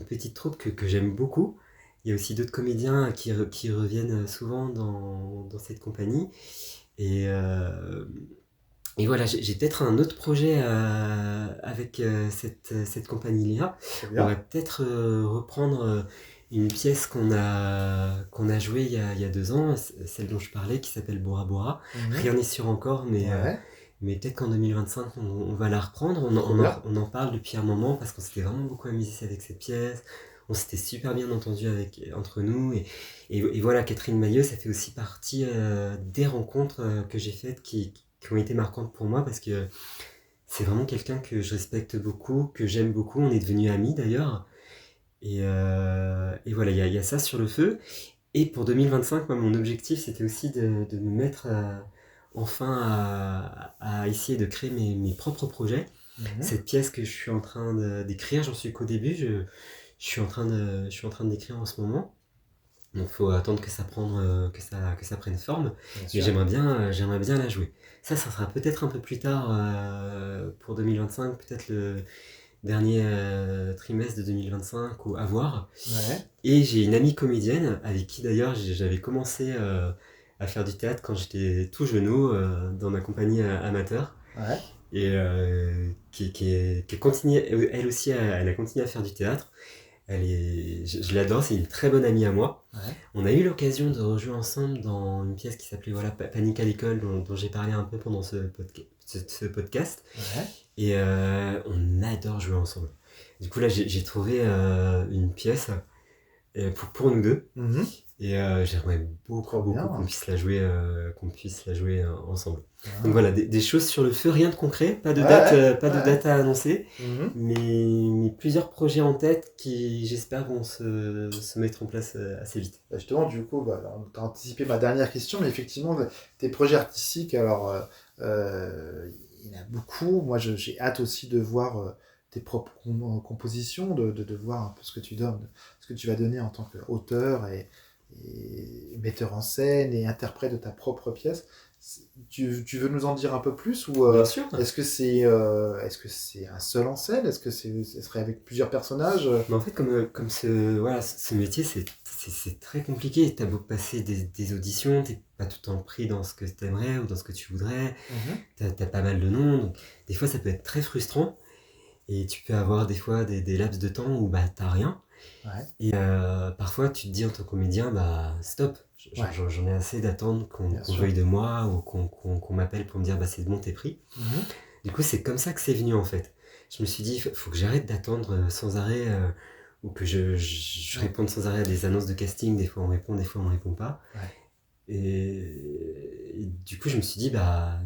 petite troupe que j'aime beaucoup. Il y a aussi d'autres comédiens qui reviennent souvent dans cette compagnie. Et voilà, j'ai peut-être un autre projet avec cette compagnie-là. On va peut-être reprendre une pièce qu'on a jouée il y a 2 ans, celle dont je parlais, qui s'appelle Bora Bora. Rien n'est sûr encore, mais Mais peut-être qu'en 2025, on va la reprendre. On en parle depuis un moment parce qu'on s'était vraiment beaucoup amusé avec cette pièce. On s'était super bien entendu entre nous. Et voilà, Catherine Mailleux, ça fait aussi partie des rencontres que j'ai faites qui ont été marquantes pour moi parce que c'est vraiment quelqu'un que je respecte beaucoup, que j'aime beaucoup. On est devenus amis d'ailleurs. Et voilà, il y a ça sur le feu. Et pour 2025, moi, mon objectif, c'était aussi de me mettre enfin à essayer de créer mes propres projets. Cette pièce que je suis en train d'écrire, j'en suis qu'au début, je suis en train de d'écrire en ce moment. Donc il faut attendre que ça prenne forme. Et j'aimerais bien la jouer. Ça sera peut-être un peu plus tard pour 2025, peut-être le dernier trimestre de 2025 ou à voir. Ouais. Et j'ai une amie comédienne avec qui d'ailleurs j'avais commencé à faire du théâtre quand j'étais tout genou dans ma compagnie amateur. Ouais. Et qui continue, elle aussi, elle a continué à faire du théâtre. Je l'adore, c'est une très bonne amie à moi. Ouais. On a eu l'occasion de rejouer ensemble dans une pièce qui s'appelait Panique à l'école, dont j'ai parlé un peu pendant ce podcast. Ouais. Et on adore jouer ensemble. Du coup là j'ai trouvé une pièce pour nous deux. Et j'aimerais beaucoup qu'on puisse la jouer ensemble. Donc voilà, des choses sur le feu, rien de concret, pas de date à annoncer, mais plusieurs projets en tête qui j'espère vont se mettre en place assez vite. Justement, du coup, tu as anticipé ma dernière question, mais effectivement, tes projets artistiques, alors il y en a beaucoup. Moi, j'ai hâte aussi de voir tes propres compositions, de voir un peu ce que tu donnes, ce que tu vas donner en tant qu'auteur et metteur en scène et interprète de ta propre pièce. Tu veux nous en dire un peu plus ou Bien sûr. Est-ce que c'est un seul en scène? Est-ce que ce serait avec plusieurs personnages? Mais en fait, comme ce métier, c'est très compliqué. Tu as beau passer des auditions, tu n'es pas tout le temps pris dans ce que tu aimerais ou dans ce que tu voudrais. Tu as pas mal de noms. Donc, des fois, ça peut être très frustrant. Et tu peux avoir des fois des laps de temps où tu n'as rien. Ouais. Et parfois, tu te dis en tant que comédien, stop, j'en ai assez d'attendre qu'on veuille de moi ou qu'on m'appelle pour me dire c'est bon, t'es pris. Du coup, c'est comme ça que c'est venu en fait. Je me suis dit, il faut que j'arrête d'attendre sans arrêt ou que je réponde sans arrêt à des annonces de casting. Des fois, on répond, des fois, on ne répond pas. Ouais. Et du coup, je me suis dit,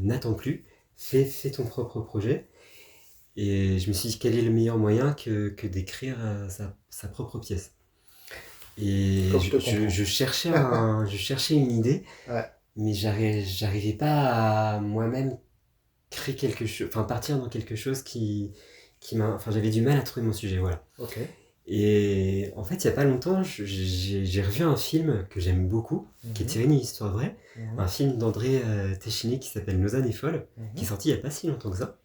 n'attends plus, fais ton propre projet. Et je me suis dit, quel est le meilleur moyen que d'écrire sa propre pièce. Et je cherchais une idée, mais j'arrivais pas à moi-même créer quelque chose, partir dans quelque chose qui j'avais du mal à trouver mon sujet, voilà. Okay. Et en fait, il y a pas longtemps, j'ai revu un film que j'aime beaucoup, qui est tiré d'une histoire vraie, un film d'André Téchiné qui s'appelle Nos années folles, qui est sorti il y a pas si longtemps que ça.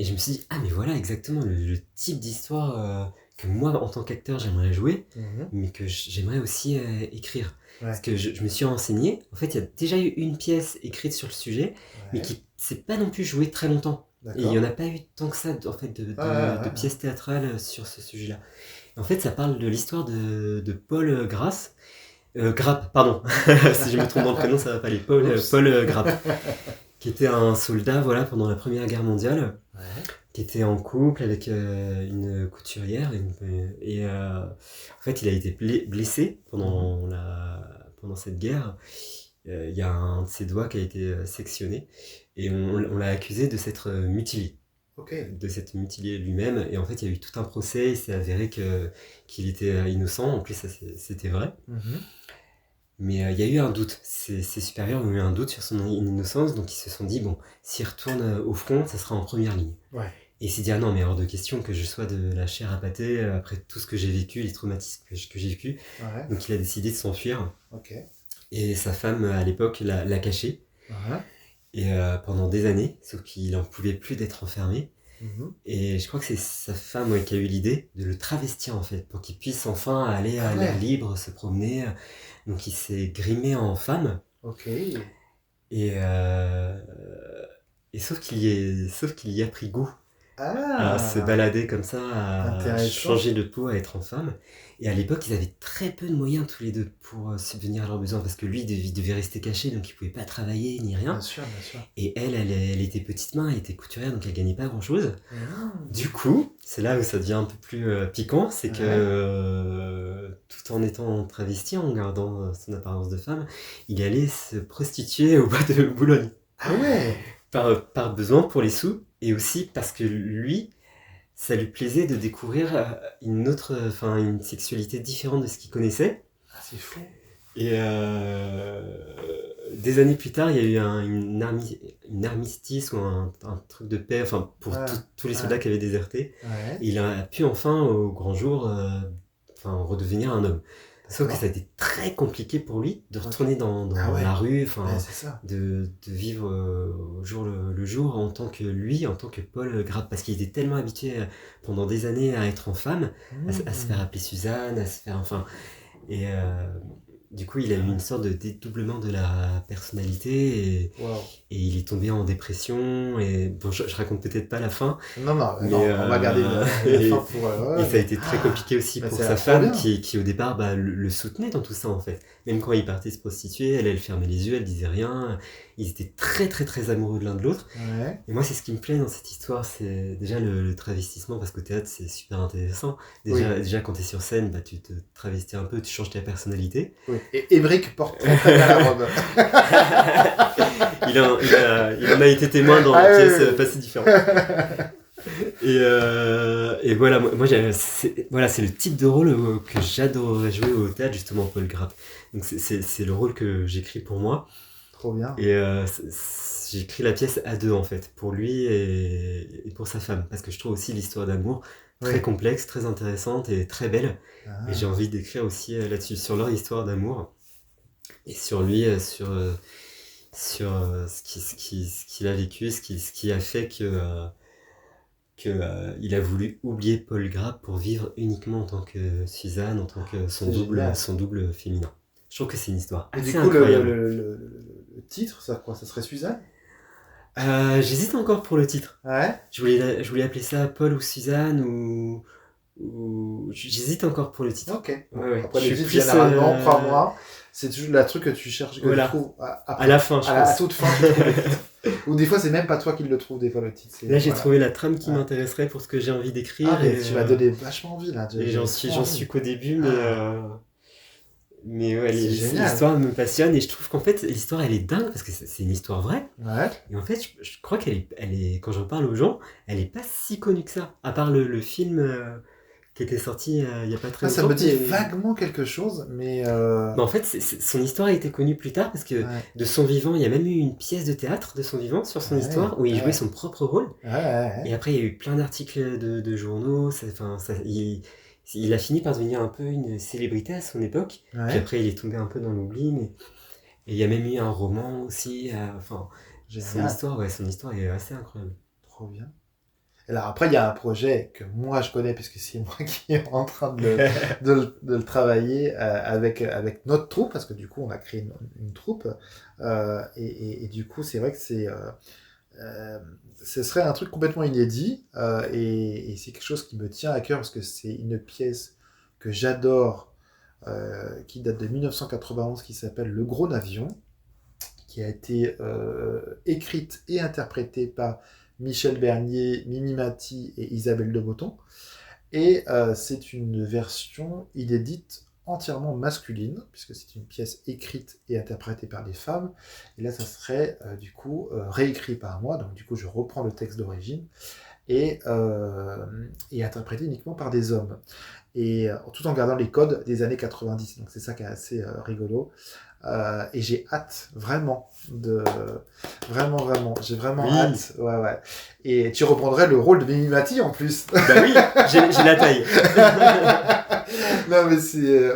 Et je me suis dit, mais voilà exactement le type d'histoire que moi, en tant qu'acteur, j'aimerais jouer, mais que j'aimerais aussi écrire. Ouais. Parce que je me suis renseigné. En fait, il y a déjà eu une pièce écrite sur le sujet, mais qui s'est pas non plus jouée très longtemps. Et il n'y en a pas eu tant que ça en fait, de pièces théâtrales sur ce sujet-là. Et en fait, ça parle de l'histoire de Paul Grasse. Grappe, pardon. Si je me trompe dans le prénom, ça va pas aller. Paul Grappe. Qui était un soldat pendant la Première Guerre mondiale, qui était en couple avec une couturière. Et en fait, il a été blessé pendant cette guerre. Il y a un de ses doigts qui a été sectionné. Et on l'a accusé de s'être mutilé. De s'être mutilé lui-même. Et en fait, il y a eu tout un procès. Il s'est avéré qu'il était innocent. En plus, ça, c'était vrai. Mais il y a eu un doute, ses supérieurs ont eu un doute sur son innocence, donc ils se sont dit, s'il retourne au front, ça sera en première ligne. Et il s'est dit, non, mais hors de question que je sois de la chair à pâté après tout ce que j'ai vécu, les traumatismes que j'ai vécu. Donc il a décidé de s'enfuir. Et sa femme, à l'époque, l'a caché. Et pendant des années, sauf qu'il n'en pouvait plus d'être enfermé. Et je crois que c'est sa femme qui a eu l'idée de le travestir en fait, pour qu'il puisse enfin aller à l'air libre, se promener. Donc il s'est grimé en femme. Et sauf qu'il y a pris goût. à se balader comme ça, à Intéressant. changer de peau, à être en femme. Et à l'époque, ils avaient très peu de moyens tous les deux pour subvenir à leurs besoins, parce que lui, il devait rester caché, donc il pouvait pas travailler ni rien. Bien sûr, bien sûr. Et elle était petite main, elle était couturière, donc elle gagnait pas grand-chose. Du coup, c'est là où ça devient un peu plus piquant, c'est que tout en étant travesti, en gardant son apparence de femme, il allait se prostituer au bois de Boulogne. Ah ouais. Par besoin pour les sous, et aussi parce que lui, ça lui plaisait de découvrir une sexualité différente de ce qu'il connaissait. Ah, c'est fou. Et des années plus tard, il y a eu une armistice ou un truc de paix, pour tous les soldats qui avaient déserté. Ouais. Et il a pu enfin, au grand jour, redevenir un homme. Sauf que ça a été très compliqué pour lui de retourner dans la rue, de vivre au jour le jour en tant que Paul Grab, parce qu'il était tellement habitué pendant des années à être en femme, à se faire appeler Suzanne, et du coup il a eu une sorte de dédoublement de la personnalité, et il est tombé en dépression, et bon, je raconte peut-être pas la fin. Non, on va garder la fin pour... et ça a été très compliqué aussi pour sa femme qui au départ le soutenait dans tout ça en fait. Même quand il partait se prostituer, elle fermait les yeux, elle disait rien. Ils étaient très très très amoureux de l'un de l'autre. Ouais. Et moi c'est ce qui me plaît dans cette histoire, c'est déjà le travestissement, parce qu'au théâtre c'est super intéressant. Déjà quand tu es sur scène, tu te travestis un peu, tu changes ta personnalité. Oui. Et Ébric porte très très bien la robe. il en a été témoin dans une pièce pas si différente. Et voilà, c'est le type de rôle que j'adorerais jouer au théâtre, justement, Paul Grab. Donc c'est le rôle que j'écris pour moi. Trop bien. Et j'écris la pièce à deux en fait, pour lui et pour sa femme, parce que je trouve aussi l'histoire d'amour très complexe, très intéressante et très belle. Et j'ai envie d'écrire aussi là-dessus, sur leur histoire d'amour, et sur lui, sur ce qu'il a vécu, ce qui a fait il a voulu oublier Paul Grab pour vivre uniquement en tant que Suzanne, en tant que son double féminin. Je trouve que c'est une histoire assez incroyable. Le titre, ça serait Suzanne ? J'hésite encore pour le titre. Ouais. Je voulais appeler ça Paul ou Suzanne, ou j'hésite encore pour le titre. Ok. Ouais. Après, les titres, généralement, crois-moi, c'est toujours le truc que tu cherches, que tu trouves à la fin, à toute fin, tu trouves le titre. Ou des fois, c'est même pas toi qui le trouve, des fois, le titre. Là, j'ai trouvé la trame qui m'intéresserait pour ce que j'ai envie d'écrire. Et tu m'as donné vachement envie, là. Et j'en suis qu'au début, mais ouais, l'histoire me passionne, et je trouve qu'en fait, l'histoire, elle est dingue, parce que c'est une histoire vraie. Ouais. Et en fait, je crois qu'elle est, quand j'en parle aux gens, elle est pas si connue que ça, à part le film qui était sorti il y a pas très longtemps. Ça me dit vaguement quelque chose, mais... en fait, son histoire a été connue plus tard, parce que de son vivant, il y a même eu une pièce de théâtre de son vivant sur son histoire, où il jouait son propre rôle. Et après, il y a eu plein d'articles de journaux, il a fini par devenir un peu une célébrité à son époque, puis après il est tombé un peu dans l'oubli, et il y a même eu un roman aussi, son histoire est assez incroyable. Trop bien. Alors après, il y a un projet que moi je connais, puisque c'est moi qui est en train de le travailler avec notre troupe, parce que du coup on a créé une troupe, et du coup c'est vrai que ce serait un truc complètement inédit, et c'est quelque chose qui me tient à cœur, parce que c'est une pièce que j'adore, qui date de 1991, qui s'appelle Le Gros Navion, qui a été écrite et interprétée par Michel Bernier, Mimi Mati et Isabelle de Botton. Et c'est une version inédite entièrement masculine, puisque c'est une pièce écrite et interprétée par des femmes. Et là, ça serait du coup réécrit par moi. Donc du coup, je reprends le texte d'origine et interprété uniquement par des hommes. Et tout en gardant les codes des années 90. Donc c'est ça qui est assez rigolo. Et j'ai hâte, vraiment, j'ai vraiment hâte. Ouais. Et tu reprendrais le rôle de Mimi Mati en plus. Bah oui, j'ai la taille. Non mais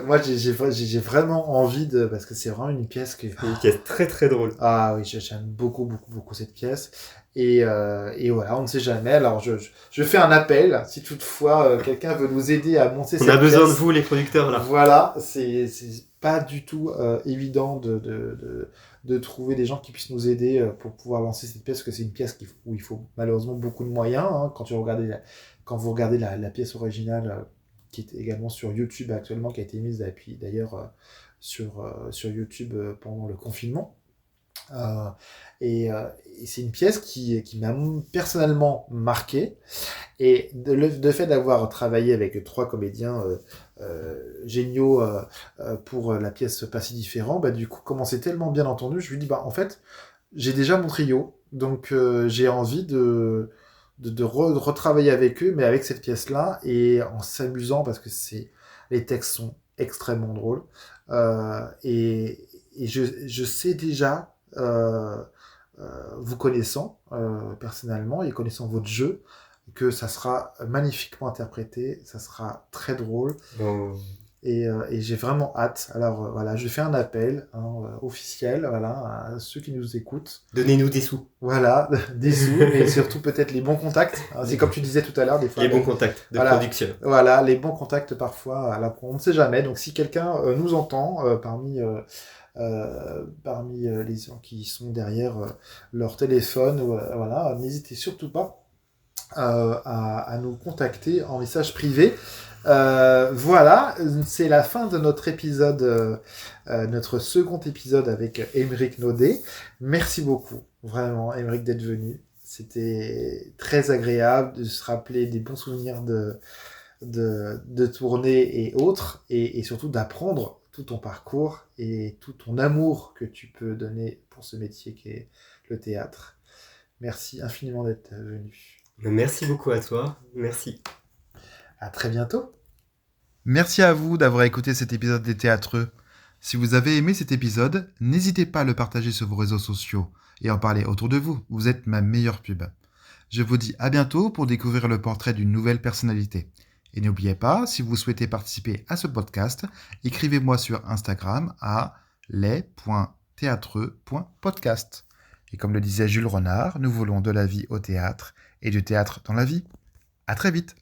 moi j'ai vraiment envie parce que c'est vraiment une pièce une pièce très très drôle. Ah oui, j'aime beaucoup cette pièce. Et voilà, on ne sait jamais. Alors, je fais un appel, si toutefois quelqu'un veut nous aider à monter cette pièce. On a besoin de vous, les producteurs, là. Voilà, c'est pas du tout évident de trouver des gens qui puissent nous aider pour pouvoir lancer cette pièce, parce que c'est une pièce où il faut malheureusement beaucoup de moyens. Hein, quand vous regardez la pièce originale, qui est également sur YouTube actuellement, qui a été mise d'ailleurs sur YouTube pendant le confinement. Euh, et c'est une pièce qui m'a personnellement marqué. Et de fait d'avoir travaillé avec 3 comédiens géniaux pour la pièce Pas si différent, bah, du coup, comme on s'est tellement bien entendu, je lui dis, bah, en fait, j'ai déjà mon trio, donc j'ai envie de retravailler avec eux, mais avec cette pièce-là, et en s'amusant, parce que les textes sont extrêmement drôles. Et je sais déjà, vous connaissant personnellement et connaissant votre jeu, que ça sera magnifiquement interprété, ça sera très drôle. Oh. Et j'ai vraiment hâte. Alors voilà, je fais un appel officiel voilà, à ceux qui nous écoutent. Donnez-nous des sous. Voilà, des sous, et surtout peut-être les bons contacts. C'est comme tu disais tout à l'heure, des fois. Les bons contacts de production. Voilà, les bons contacts parfois, on ne sait jamais. Donc si quelqu'un nous entend parmi les gens qui sont derrière leur téléphone, voilà, n'hésitez surtout pas à nous contacter en message privé. Voilà, c'est la fin de notre épisode, notre second épisode avec Aymeric Naudet. Merci beaucoup, vraiment, Aymeric, d'être venu. C'était très agréable de se rappeler des bons souvenirs de tournée et autres, et surtout d'apprendre tout ton parcours et tout ton amour que tu peux donner pour ce métier qui est le théâtre. Merci infiniment d'être venu. Merci beaucoup à toi, merci. À très bientôt. Merci à vous d'avoir écouté cet épisode des Théâtreux. Si vous avez aimé cet épisode, n'hésitez pas à le partager sur vos réseaux sociaux et en parler autour de vous. Vous êtes ma meilleure pub. Je vous dis à bientôt pour découvrir le portrait d'une nouvelle personnalité. Et n'oubliez pas, si vous souhaitez participer à ce podcast, écrivez-moi sur Instagram à les.théâtreux.podcast. Et comme le disait Jules Renard, nous voulons de la vie au théâtre et du théâtre dans la vie. À très vite.